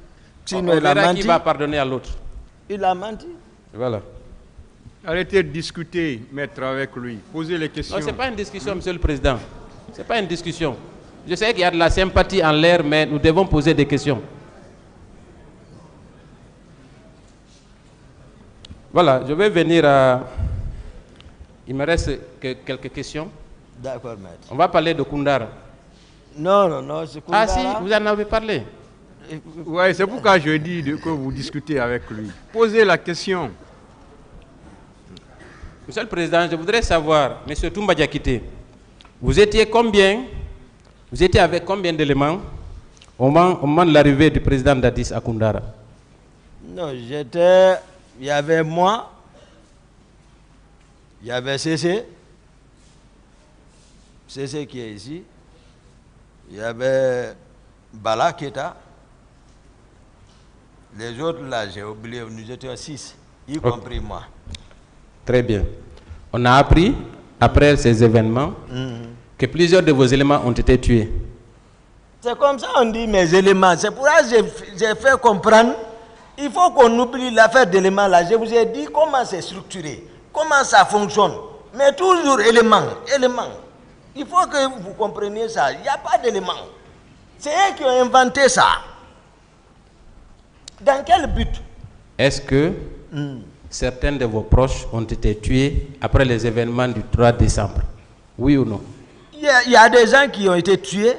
Sinon, on verra qui va pardonner à l'autre. Il a menti. Voilà. Arrêtez de discuter, maître, avec lui. Posez les questions. Non, ce n'est pas une discussion, monsieur le président. Ce n'est pas une discussion. Je sais qu'il y a de la sympathie en l'air, mais nous devons poser des questions. Voilà, je vais venir à... Il me reste quelques questions. D'accord, maître. On va parler de Koundara. Non, c'est Koundara. Ah si, vous en avez parlé. Oui, c'est pourquoi je dis que vous discutez avec lui. Posez la question. Monsieur le Président, je voudrais savoir, Monsieur Toumba Diakité, vous étiez avec combien d'éléments au moment de l'arrivée du président Dadis à Koundara? Non, il y avait moi, il y avait CC qui est ici, il y avait Bala Keta, les autres là, j'ai oublié, nous étions 6, y compris moi. Très bien. On a appris, après ces événements, que plusieurs de vos éléments ont été tués. C'est comme ça on dit mes éléments. C'est pour ça que j'ai fait comprendre. Il faut qu'on oublie l'affaire d'éléments là. Je vous ai dit comment c'est structuré, comment ça fonctionne. Mais toujours éléments. Il faut que vous compreniez ça. Il n'y a pas d'éléments. C'est eux qui ont inventé ça. Dans quel but? Est-ce que certains de vos proches ont été tués après les événements du 3 décembre? Oui ou non? Il y a des gens qui ont été tués.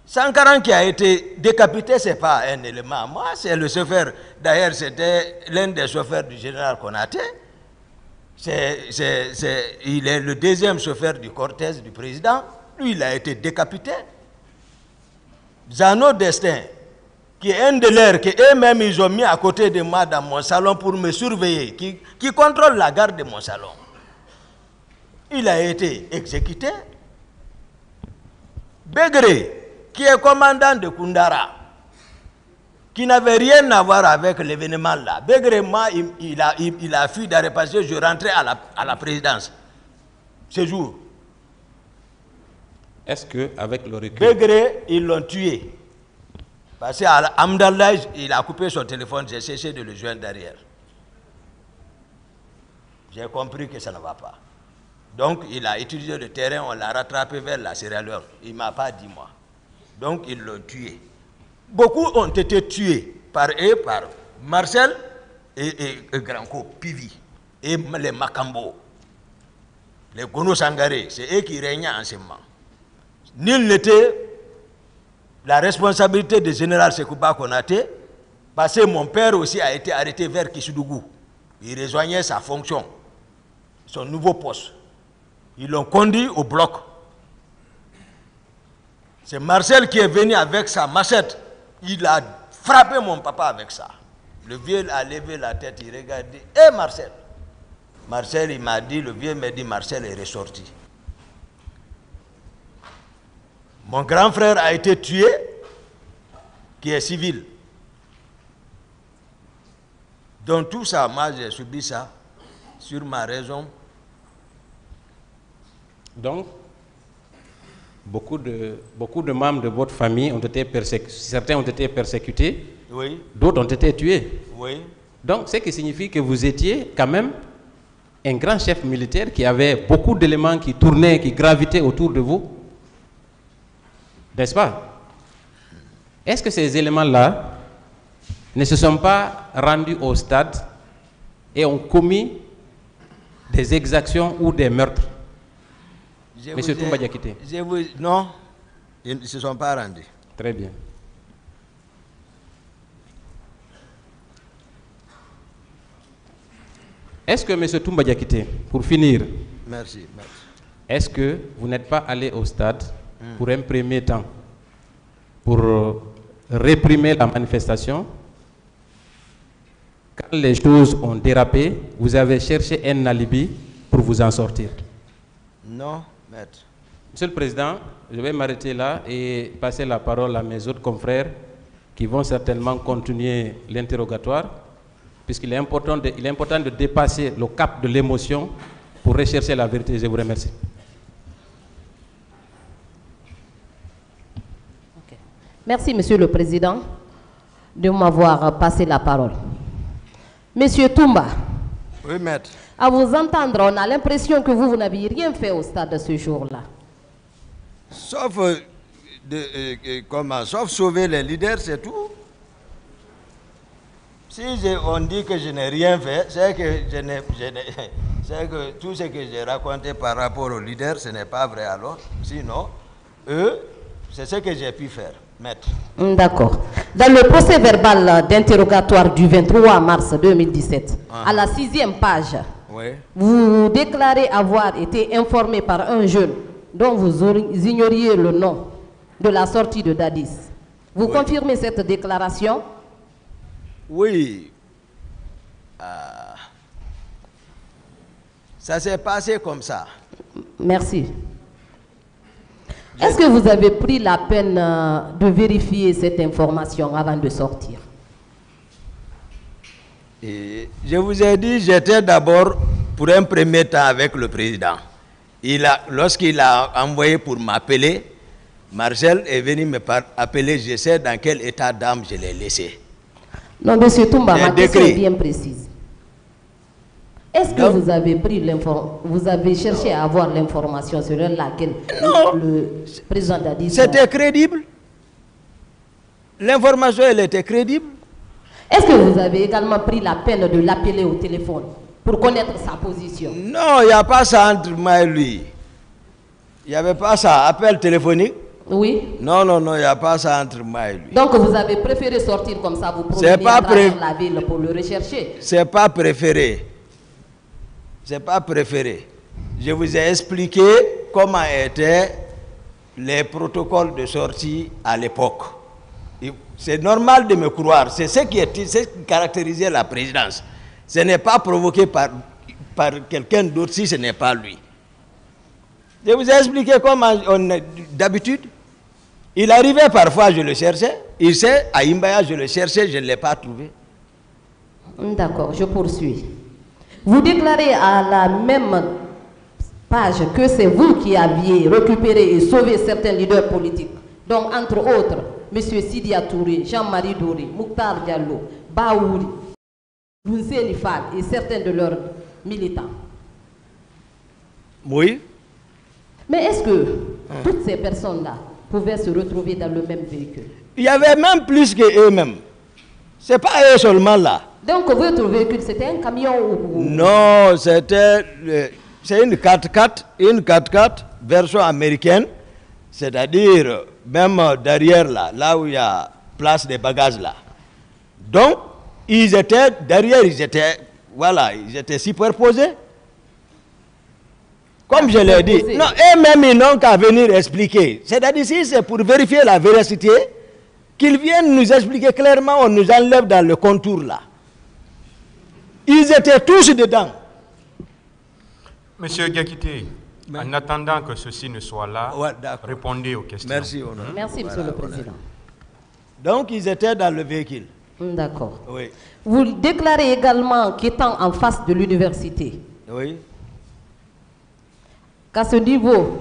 140 qui a été décapité, ce n'est pas un élément. Moi, c'est le chauffeur. D'ailleurs, c'était l'un des chauffeurs du général Konaté. Il est le deuxième chauffeur du cortège du président. Lui, il a été décapité. Zano Destin, qui est un de leurs, que eux-mêmes ils ont mis à côté de moi dans mon salon pour me surveiller, qui contrôle la garde de mon salon. Il a été exécuté. Begré, qui est commandant de Koundara, qui n'avait rien à voir avec l'événement là. Begré, moi, il a fui d'arrêt parce que je rentrais à la présidence ce jour. Est-ce qu'avec le recul... Begré, ils l'ont tué. Parce qu'à Amdallah, il a coupé son téléphone, j'ai cessé de le joindre derrière. J'ai compris que ça ne va pas. Donc, il a utilisé le terrain, on l'a rattrapé vers la Sierra Leone. Il ne m'a pas dit moi. Donc, ils l'ont tué. Beaucoup ont été tués par eux, par Marcel et Granco, Pivi, et les Makambo, les Gono Sangaré, c'est eux qui régnaient en ce moment. Nul n'était la responsabilité du général Sekouba Konaté, parce que mon père aussi a été arrêté vers Kishidougou. Il rejoignait sa fonction, son nouveau poste. Ils l'ont conduit au bloc. C'est Marcel qui est venu avec sa machette. Il a frappé mon papa avec ça. Le vieux a levé la tête, il regardait. Hé Marcel! Marcel, il m'a dit, le vieux m'a dit, Marcel est ressorti. Mon grand frère a été tué, qui est civil. Donc tout ça, moi j'ai subi ça, sur ma raison. Donc, beaucoup de membres de votre famille ont été persécutés. Certains ont été persécutés, oui. D'autres ont été tués. Oui. Donc, ce qui signifie que vous étiez quand même un grand chef militaire qui avait beaucoup d'éléments qui tournaient, qui gravitaient autour de vous. N'est-ce pas? Est-ce que ces éléments-là ne se sont pas rendus au stade et ont commis des exactions ou des meurtres? Monsieur Toumba Diakité. Non, ils ne se sont pas rendus. Très bien. Est-ce que Monsieur Toumba Diakité, pour finir, merci. Est-ce que vous n'êtes pas allé au stade pour un premier temps, pour réprimer la manifestation? Quand les choses ont dérapé, vous avez cherché un alibi pour vous en sortir? Non, maître. Monsieur le Président, je vais m'arrêter là et passer la parole à mes autres confrères qui vont certainement continuer l'interrogatoire, puisqu'il est important de dépasser le cap de l'émotion pour rechercher la vérité. Je vous remercie. Okay. Merci, Monsieur le Président, de m'avoir passé la parole. Monsieur Toumba. Oui, maître. À vous entendre, on a l'impression que vous n'aviez rien fait au stade de ce jour-là. Sauf, sauf sauver les leaders, c'est tout. Si on dit que je n'ai rien fait, c'est que tout ce que j'ai raconté par rapport aux leaders, ce n'est pas vrai alors. Sinon, eux, c'est ce que j'ai pu faire, maître. D'accord. Dans le procès verbal d'interrogatoire du 23 mars 2017, à la 6e page, oui. Vous déclarez avoir été informé par un jeune dont vous ignoriez le nom de la sortie de Dadis. Vous confirmez cette déclaration? Oui. Ça s'est passé comme ça. Merci. Est-ce que vous avez pris la peine de vérifier cette information avant de sortir? Et je vous ai dit, j'étais d'abord pour un premier temps avec le président. Lorsqu'il a envoyé pour m'appeler, Marcel est venu me appeler, je sais dans quel état d'âme je l'ai laissé. Non, monsieur Toumba, ma question est bien précise. Est-ce que vous avez vous avez cherché à avoir l'information sur laquelle le président Dadis... C'était crédible. L'information, elle était crédible. Est-ce que vous avez également pris la peine de l'appeler au téléphone pour connaître sa position? Non, il n'y a pas ça entre moi et lui. Il n'y avait pas ça. Appel téléphonique? Oui. Non, non, non, il n'y a pas ça entre moi et lui. Donc vous avez préféré sortir comme ça, vous promener à travers la ville pour le rechercher? C'est pas préféré. C'est pas préféré. Je vous ai expliqué comment étaient les protocoles de sortie à l'époque. C'est normal de me croire. C'est ce qui caractérisait la présidence. Ce n'est pas provoqué par quelqu'un d'autre si ce n'est pas lui. Je vous ai expliqué comment d'habitude. Il arrivait parfois, je le cherchais. Il sait, à Imbaya, je le cherchais, je ne l'ai pas trouvé. D'accord, je poursuis. Vous déclarez à la même page que c'est vous qui aviez récupéré et sauvé certains leaders politiques. Donc, entre autres, M. Sidia Touré, Jean-Marie Doré, Mouktar Diallo, Baouri, Lounzeni Fall et certains de leurs militants. Oui. Mais est-ce que toutes ces personnes-là pouvaient se retrouver dans le même véhicule? Il y avait même plus qu'eux-mêmes. Ce n'est pas eux seulement là. Donc votre véhicule, c'était un camion ou... Non, c'est une 4x4 version américaine. C'est-à-dire, même derrière là où il y a place des bagages là. Donc, ils étaient derrière, ils étaient superposés. Comme je l'ai dit, non, eux-mêmes, ils n'ont qu'à venir expliquer. C'est-à-dire, si c'est pour vérifier la véracité, qu'ils viennent nous expliquer clairement, on nous enlève dans le contour là. Ils étaient tous dedans. Monsieur Gakité, en attendant que ceci ne soit là, répondez aux questions. Merci, Merci, Monsieur le Président. Donc, ils étaient dans le véhicule. D'accord. Oui. Vous déclarez également qu'étant en face de l'université, oui, qu'à ce niveau,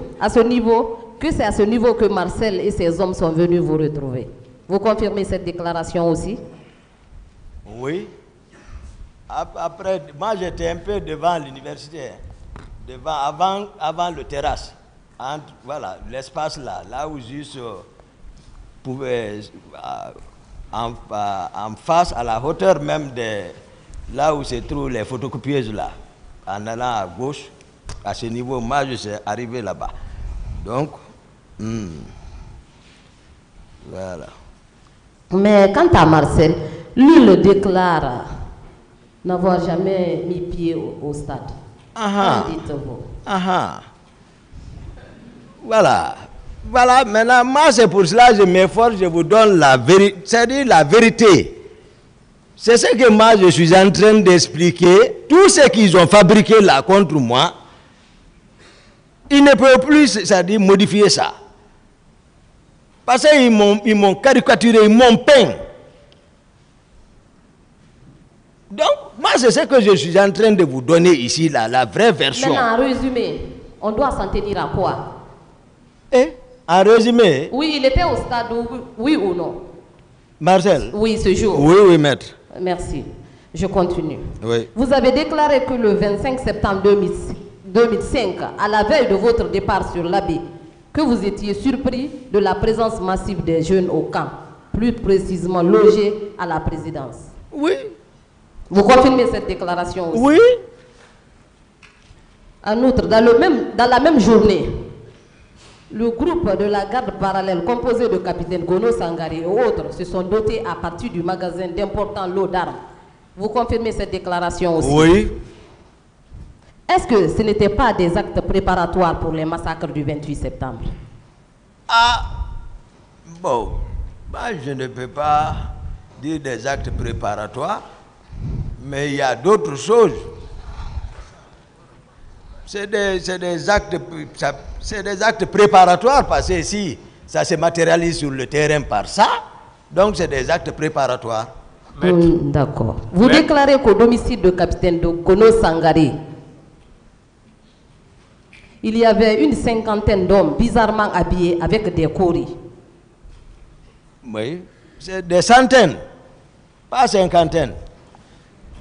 que c'est à ce niveau que Marcel et ses hommes sont venus vous retrouver. Vous confirmez cette déclaration aussi? Oui. Après, moi j'étais un peu devant l'université, avant le terrasse, voilà, l'espace là où juste pouvait, en face, à la hauteur même de là où se trouvent les photocopieuses là, en allant à gauche, à ce niveau, moi je suis arrivé là-bas. Donc, voilà. Mais quant à Marcel, lui le déclare n'avoir jamais mis pied au stade. Dites-vous. Voilà. Voilà, maintenant, moi c'est pour cela que je m'efforce, je vous donne la vérité. C'est-à-dire la vérité. C'est ce que moi je suis en train d'expliquer. Tout ce qu'ils ont fabriqué là contre moi, ils ne peuvent plus, c'est-à-dire modifier ça. Parce qu'ils m'ont caricaturé, ils m'ont peint. Donc, moi, c'est ce que je suis en train de vous donner ici, là, la vraie version. Maintenant, en résumé, on doit s'en tenir à quoi? En résumé? Oui, il était au stade, oui ou non? Marcel? Oui, ce jour. Oui, maître. Merci. Je continue. Oui. Vous avez déclaré que le 25 septembre 2005, à la veille de votre départ sur l'Abbé, que vous étiez surpris de la présence massive des jeunes au camp, plus précisément logés à la présidence. Oui. Vous confirmez cette déclaration aussi? Oui. En outre, dans la même journée, le groupe de la garde parallèle composé de capitaine Gono Sangari et autres se sont dotés à partir du magasin d'importants lots d'armes. Vous confirmez cette déclaration aussi? Oui. Est-ce que ce n'était pas des actes préparatoires pour les massacres du 28 septembre? Bon, je ne peux pas dire des actes préparatoires, mais il y a d'autres choses. C'est des actes préparatoires parce que si ça se matérialise sur le terrain par ça, donc c'est des actes préparatoires. D'accord. Vous déclarez qu'au domicile de capitaine Gono Sangari, il y avait une cinquantaine d'hommes bizarrement habillés avec des coris. Oui, c'est des centaines, pas cinquantaines.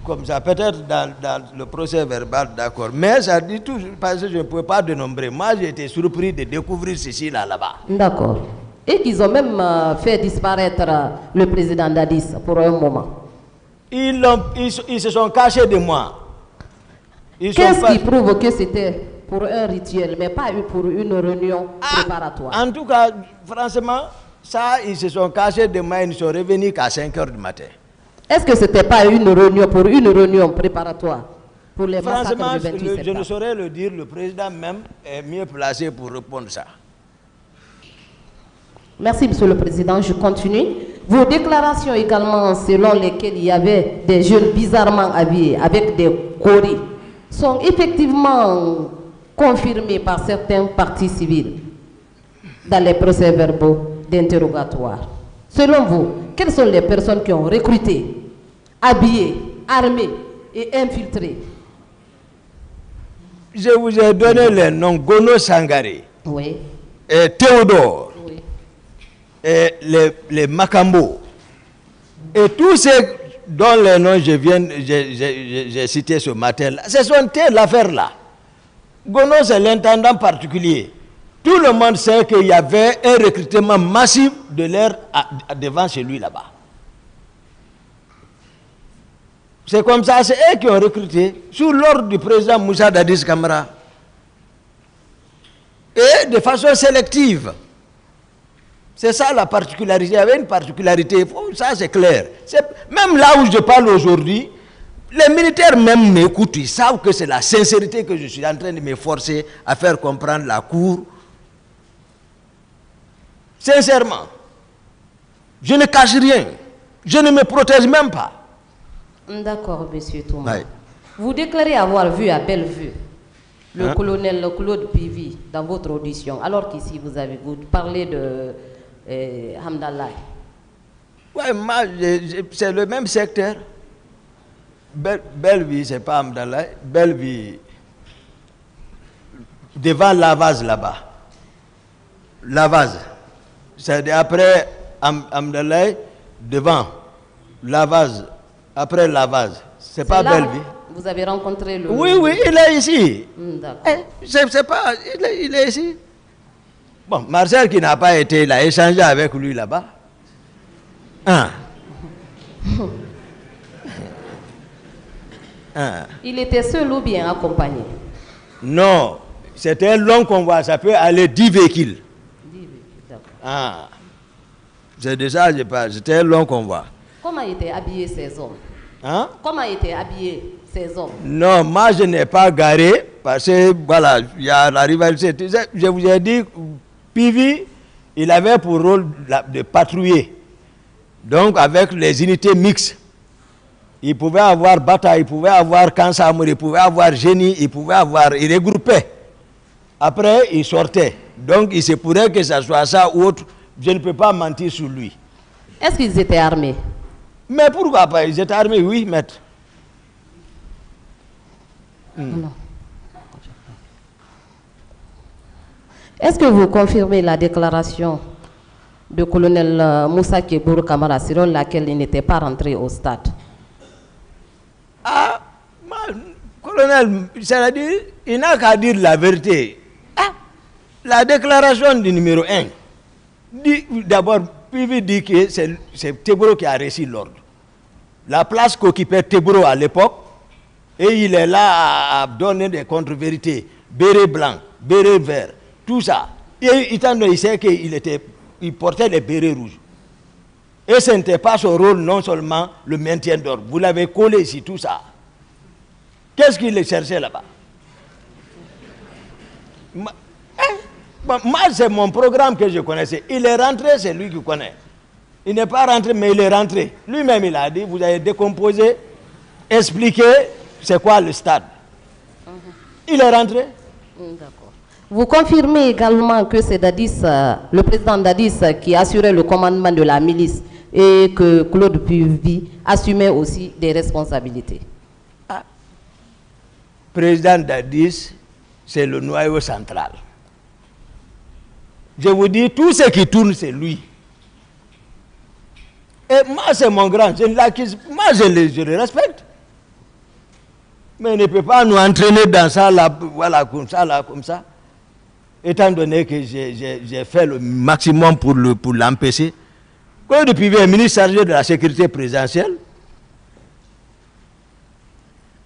Comme ça, peut-être dans le procès verbal, d'accord. Mais ça dit tout, parce que je ne pouvais pas dénombrer. Moi, j'ai été surpris de découvrir ceci là-bas. D'accord. Et qu'ils ont même fait disparaître le président Dadis pour un moment. Ils se sont cachés de moi. Qu'est-ce qui prouve que c'était pour un rituel, mais pas pour une réunion préparatoire? En tout cas, franchement, ça, ils se sont cachés de moi, ils ne sont revenus qu'à 5 h du matin. Est-ce que ce n'était pas une réunion pour une réunion préparatoire pour les massacres du 28 septembre? Je ne saurais le dire, le président même est mieux placé pour répondre ça. Merci, Monsieur le Président. Je continue. Vos déclarations également, selon lesquelles il y avait des jeunes bizarrement habillés avec des coris, sont effectivement confirmées par certains partis civils dans les procès-verbaux d'interrogatoire. Selon vous, quelles sont les personnes qui ont recruté, habillé, armé et infiltré? Je vous ai donné les noms Gono Sangaré, oui, et Théodore, oui, et les Makambo, et tous ceux dont les noms j'ai cité ce matin, ce sont l'affaire là. Gono, c'est l'intendant particulier. Tout le monde sait qu'il y avait un recrutement massif de l'air devant chez lui là-bas. C'est comme ça, c'est eux qui ont recruté sous l'ordre du président Moussa Dadis Camara. Et de façon sélective. C'est ça la particularité. Il y avait une particularité, ça c'est clair. Même là où je parle aujourd'hui, les militaires même m'écoutent, ils savent que c'est la sincérité que je suis en train de m'efforcer à faire comprendre la cour. Sincèrement, je ne cache rien. Je ne me protège même pas. D'accord, monsieur Touma. Oui. Vous déclarez avoir vu à belle vue le colonel Claude Pivi dans votre audition, alors qu'ici vous parlez de Hamdallah. Oui, c'est le même secteur. Belleville, c'est pas Hamdallah. Belleville, devant Lavaz là-bas. Lavaz. C'est après Hamdallah, devant Lavaz, après Lavaz. C'est pas Belleville. Vous avez rencontré le... Oui, il est ici. D'accord. C'est pas... Il est ici. Bon, Marcel qui n'a pas été, il a échangé avec lui là-bas. Il était seul ou bien accompagné? Non, c'était un long convoi, ça peut aller 10 véhicules. 10 véhicules, d'accord. C'est de ça que je parle, c'était un long convoi. Comment étaient habillés ces hommes? Comment étaient habillés ces hommes? Non, moi je n'ai pas garé, parce que voilà, il y a la rivalité. Je vous ai dit, Pivi, il avait pour rôle de patrouiller. Donc avec les unités mixtes. Il pouvait avoir bataille, il pouvait avoir Kansamour, il pouvait avoir génie, il regroupait. Après, il sortait. Donc, il se pourrait que ça soit ça ou autre. Je ne peux pas mentir sur lui. Est-ce qu'ils étaient armés? Mais pourquoi pas? Ils étaient armés, oui, maître. Non. Est-ce que vous confirmez la déclaration du colonel Moussa Kebour Kamara, selon laquelle il n'était pas rentré au stade? Colonel, c'est-à-dire, il n'a qu'à dire la vérité. La déclaration du numéro 1, d'abord, Pivi dit que c'est Teboro qui a reçu l'ordre. La place qu'occupait Teboro à l'époque, et il est là à donner des contre-vérités, béret blanc, béret vert, tout ça. Et il sait qu'il portait les bérets rouges. Et ce n'était pas son rôle, non seulement le maintien d'ordre. Vous l'avez collé ici, tout ça. Qu'est-ce qu'il cherchait là-bas? Moi, c'est mon programme que je connaissais. Il est rentré, c'est lui qui connaît. Il n'est pas rentré, mais il est rentré. Lui-même, il a dit, vous avez décomposé, expliqué c'est quoi le stade. Il est rentré. D'accord. Vous confirmez également que c'est Dadis, le président Dadis, qui assurait le commandement de la milice et que Claude Pivi assumait aussi des responsabilités. Président Dadis c'est le noyau central. Je vous dis, tout ce qui tourne, c'est lui. Et moi, c'est mon grand, je l'accuse, moi je le respecte. Mais il ne peut pas nous entraîner dans ça, là, voilà, comme ça. Étant donné que j'ai fait le maximum pour l'empêcher. Quand depuis un ministre chargé de la sécurité présidentielle.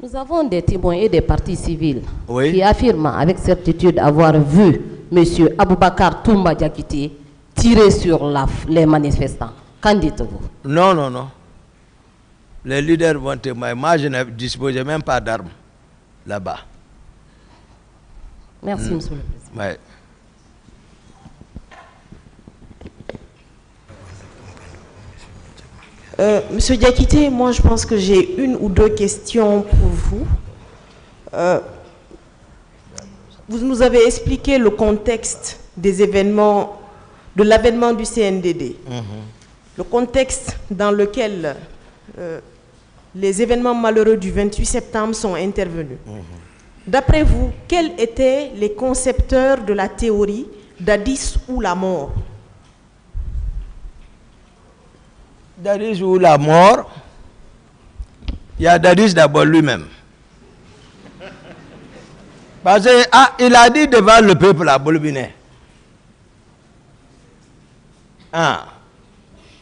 Nous avons des témoins et des partis civils qui affirment avec certitude avoir vu M. Aboubakar Toumba Diakité tirer sur les manifestants. Qu'en dites-vous? Non, non, non. Les leaders vont témoigner. Moi, je ne disposais même pas d'armes là-bas. Merci, Monsieur le Président. Ouais. Monsieur Diakité, moi je pense que j'ai une ou deux questions pour vous. Vous nous avez expliqué le contexte des événements, de l'avènement du CNDD. Le contexte dans lequel les événements malheureux du 28 septembre sont intervenus. D'après vous, quels étaient les concepteurs de la théorie Dadis ou la mort? Dadis ou la mort, il y a Dadis d'abord lui-même. Parce qu'il a dit devant le peuple à Bolbiné.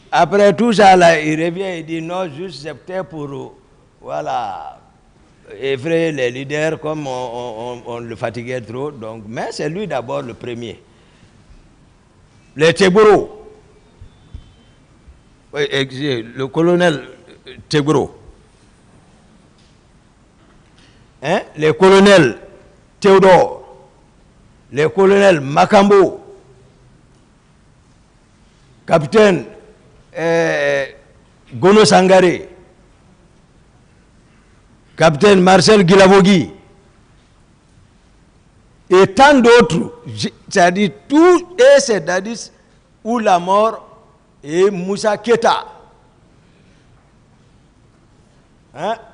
Après tout ça, là, il revient et dit non, juste c'était pour voilà, effrayer les leaders comme on le fatiguait trop. Donc, mais c'est lui d'abord le premier. Les Teboro. Le colonel Tegro, les colonels Théodore, les colonels Makambo, capitaine Gono Sangare, capitaine Marcel Guilavogui, et tant d'autres, c'est-à-dire tout, et c'est Dadis ou la mort, et Moussa Keta.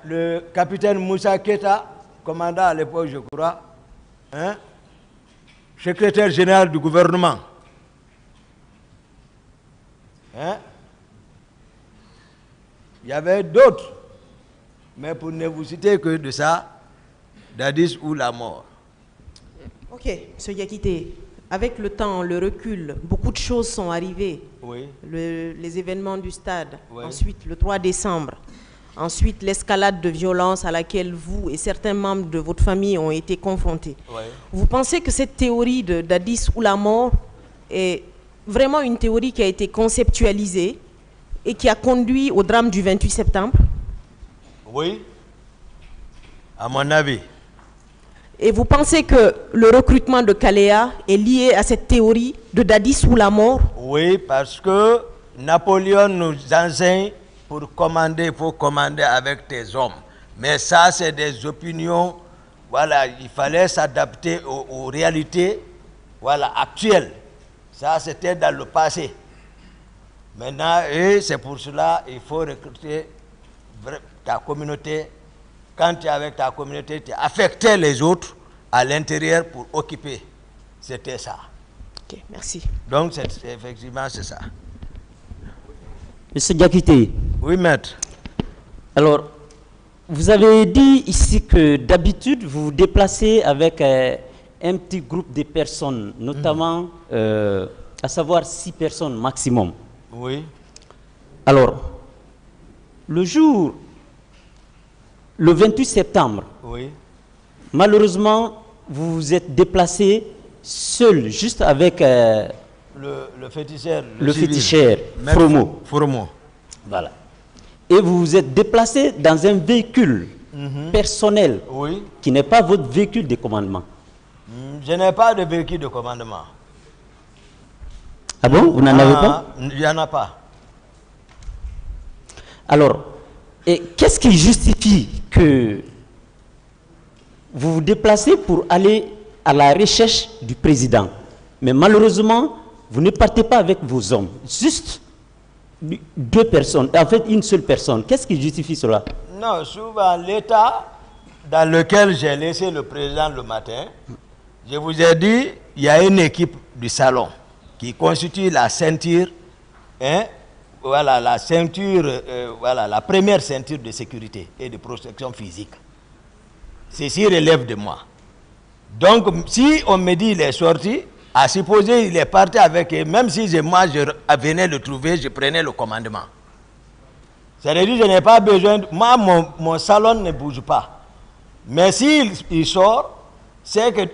Le capitaine Moussa Keta, commandant à l'époque, je crois, secrétaire général du gouvernement. Il y avait d'autres, mais pour ne vous citer que de ça, Dadis ou la mort. Ok, M. Diakité. Avec le temps, le recul, beaucoup de choses sont arrivées. Oui. Les événements du stade, oui. Ensuite le 3 décembre, ensuite l'escalade de violence à laquelle vous et certains membres de votre famille ont été confrontés. Oui. Vous pensez que cette théorie de Dadis ou la mort est vraiment une théorie qui a été conceptualisée et qui a conduit au drame du 28 septembre? Oui, à mon avis. Et vous pensez que le recrutement de Kaléa est lié à cette théorie de Dadis ou la mort? Oui, parce que Napoléon nous enseigne pour commander, il faut commander avec tes hommes. Mais ça, c'est des opinions, voilà, il fallait s'adapter aux réalités, voilà, actuelles. Ça, c'était dans le passé. Maintenant, et c'est pour cela qu'il faut recruter ta communauté. Quand tu es avec ta communauté, tu affectais les autres à l'intérieur pour occuper. C'était ça. Ok, merci. Donc, effectivement, c'est ça. Monsieur Diakité. Oui, maître. Alors, vous avez dit ici que d'habitude, vous vous déplacez avec un petit groupe de personnes, notamment, à savoir 6 personnes maximum. Oui. Alors, le jour... Le 28 septembre, oui. Malheureusement, vous vous êtes déplacé seul, juste avec le féticheur. Le féticheur, Fromo. Voilà. Et vous vous êtes déplacé dans un véhicule personnel qui n'est pas votre véhicule de commandement. Je n'ai pas de véhicule de commandement. Ah bon? Vous n'en avez pas? Il n'y en a pas. Alors, et qu'est-ce qui justifie que vous vous déplacez pour aller à la recherche du président? Mais malheureusement, vous ne partez pas avec vos hommes. Juste 2 personnes, en fait une seule personne. Qu'est-ce qui justifie cela? Non, souvent l'état dans lequel j'ai laissé le président le matin, Je vous ai dit, il y a une équipe du salon qui constitue la ceinture, hein, voilà, la ceinture, voilà, la première ceinture de sécurité et de protection physique. Ceci relève de moi. Donc, si on me dit qu'il est sorti, à supposer il est parti avec eux, même si moi je venais le trouver, je prenais le commandement. C'est-à-dire, je n'ai pas besoin, moi mon salon ne bouge pas. Mais s'il sort, c'est que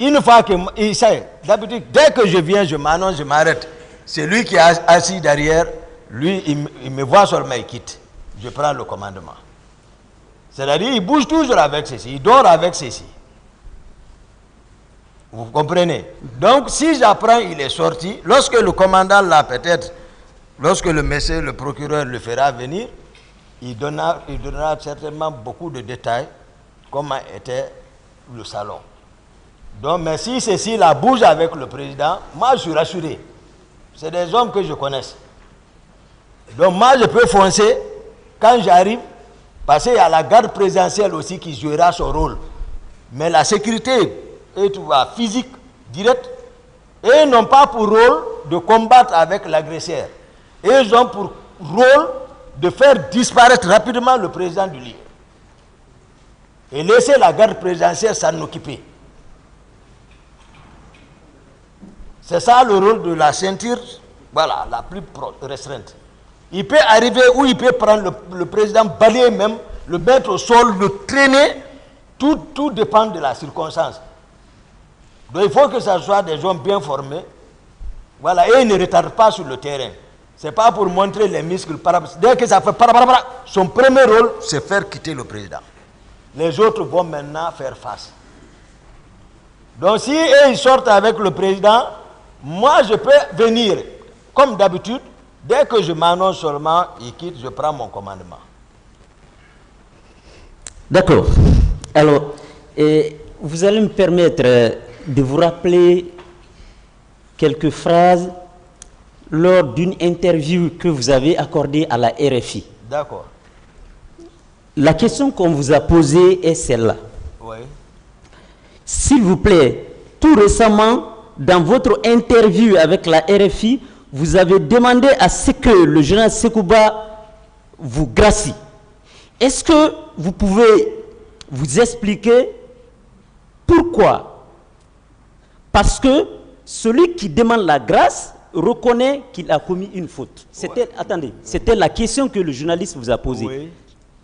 une fois que, il sait, d'habitude, dès que je viens, je m'annonce, je m'arrête. C'est lui qui est assis derrière, lui, il me voit seulement, il quitte. Je prends le commandement. C'est-à-dire, il bouge toujours avec ceci, il dort avec ceci. Vous comprenez? Donc, si j'apprends, il est sorti, lorsque le commandant là, peut-être, lorsque le monsieur, le procureur le fera venir, il donnera certainement beaucoup de détails, comment était le salon. Donc, mais si ceci là bouge avec le président, moi je suis rassuré. C'est des hommes que je connais. Donc, moi je peux foncer quand j'arrive, parce qu'il y a la garde présidentielle aussi qui jouera son rôle. Mais la sécurité et tout va physique, direct, et ils n'ont pas pour rôle de combattre avec l'agresseur. Et ils ont pour rôle de faire disparaître rapidement le président du lieu. Et laisser la garde présidentielle s'en occuper. C'est ça le rôle de la ceinture, voilà, la plus restreinte. Il peut arriver où il peut prendre le président, balayer même, le mettre au sol, le traîner, tout dépend de la circonstance. Donc il faut que ce soit des gens bien formés, voilà, et ils ne retardent pas sur le terrain. Ce n'est pas pour montrer les muscles. Dès que ça fait son premier rôle, c'est faire quitter le président. Les autres vont maintenant faire face. Donc si ils sortent avec le président, moi je peux venir, comme d'habitude, dès que je m'annonce seulement, il quitte, je prends mon commandement. D'accord. Alors, vous allez me permettre de vous rappeler quelques phrases lors d'une interview que vous avez accordée à la RFI. D'accord. La question qu'on vous a posée est celle-là. Oui. S'il vous plaît, tout récemment, dans votre interview avec la RFI, vous avez demandé à ce que le général Sekouba vous gracie. Est-ce que vous pouvez vous expliquer pourquoi? Parce que celui qui demande la grâce reconnaît qu'il a commis une faute. C'était, attendez, c'était la question que le journaliste vous a posée. Oui.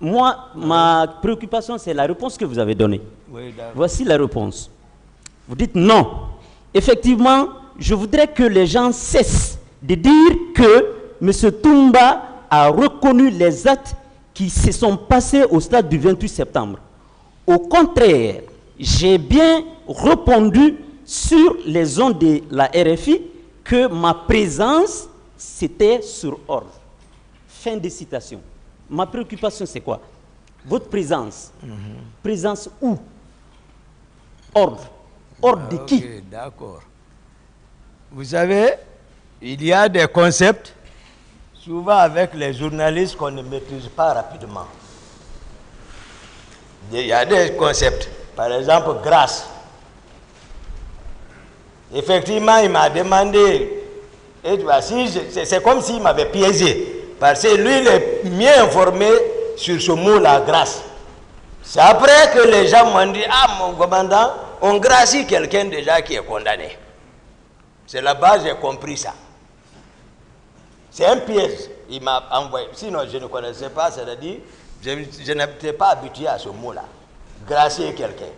Moi, ma préoccupation, c'est la réponse que vous avez donnée. Oui, voici la réponse. Vous dites non. Effectivement, je voudrais que les gens cessent de dire que M. Toumba a reconnu les actes qui se sont passés au stade du 28 septembre. Au contraire, j'ai bien répondu sur les ondes de la RFI que ma présence, c'était sur ordre. Fin de citation. Ma préoccupation, c'est quoi? Votre présence. Présence où? Ordre. Ordre de qui? D'accord. Vous savez, il y a des concepts, souvent avec les journalistes, qu'on ne maîtrise pas rapidement. Il y a des concepts. Par exemple, grâce. Effectivement, il m'a demandé, c'est comme s'il m'avait piégé. Parce que lui, il est mieux informé sur ce mot-là, grâce. C'est après que les gens m'ont dit, ah, mon commandant, on gracie quelqu'un déjà qui est condamné. C'est là-bas que j'ai compris ça. C'est un piège. Il m'a envoyé. Sinon, je ne connaissais pas, c'est-à-dire, je n'étais pas habitué à ce mot-là. Gracier quelqu'un.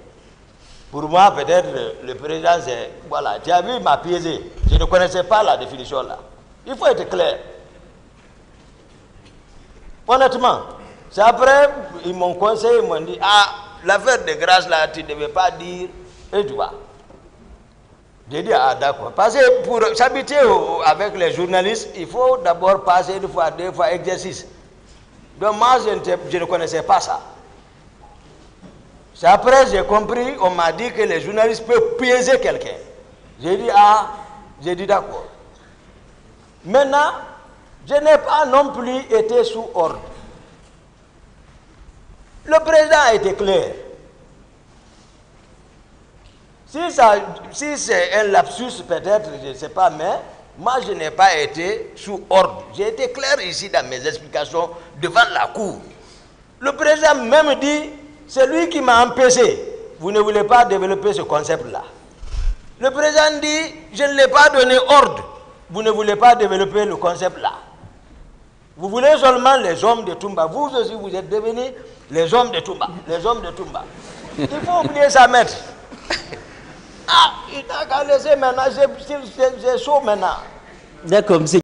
Pour moi, peut-être, le président, c'est, voilà, tu as vu, il m'a piégé. Je ne connaissais pas la définition là. Il faut être clair. Honnêtement, c'est après, ils m'ont conseillé, ils m'ont dit, ah, l'affaire de grâce là, tu ne devais pas dire, et tu vois. J'ai dit, ah d'accord. Parce que pour s'habituer avec les journalistes, il faut d'abord passer une fois, deux fois, exercice. Donc moi, je ne connaissais pas ça. C'est après j'ai compris, on m'a dit que les journalistes peuvent piéger quelqu'un. J'ai dit, ah, j'ai dit d'accord. Maintenant, je n'ai pas non plus été sous ordre. Le président a été clair. Si c'est un lapsus, peut-être, je ne sais pas, mais moi, je n'ai pas été sous ordre. J'ai été clair ici dans mes explications devant la Cour. Le président même dit, c'est lui qui m'a empêché. Vous ne voulez pas développer ce concept-là. Le président dit, je ne l'ai pas donné ordre. Vous ne voulez pas développer le concept-là. Vous voulez seulement les hommes de Toumba. Vous aussi, vous êtes devenus les hommes de Toumba. Les hommes de Toumba. Il faut oublier ça, maître. Ah, il n'a qu'à laisser maintenant. C'est chaud maintenant. D'accord, monsieur.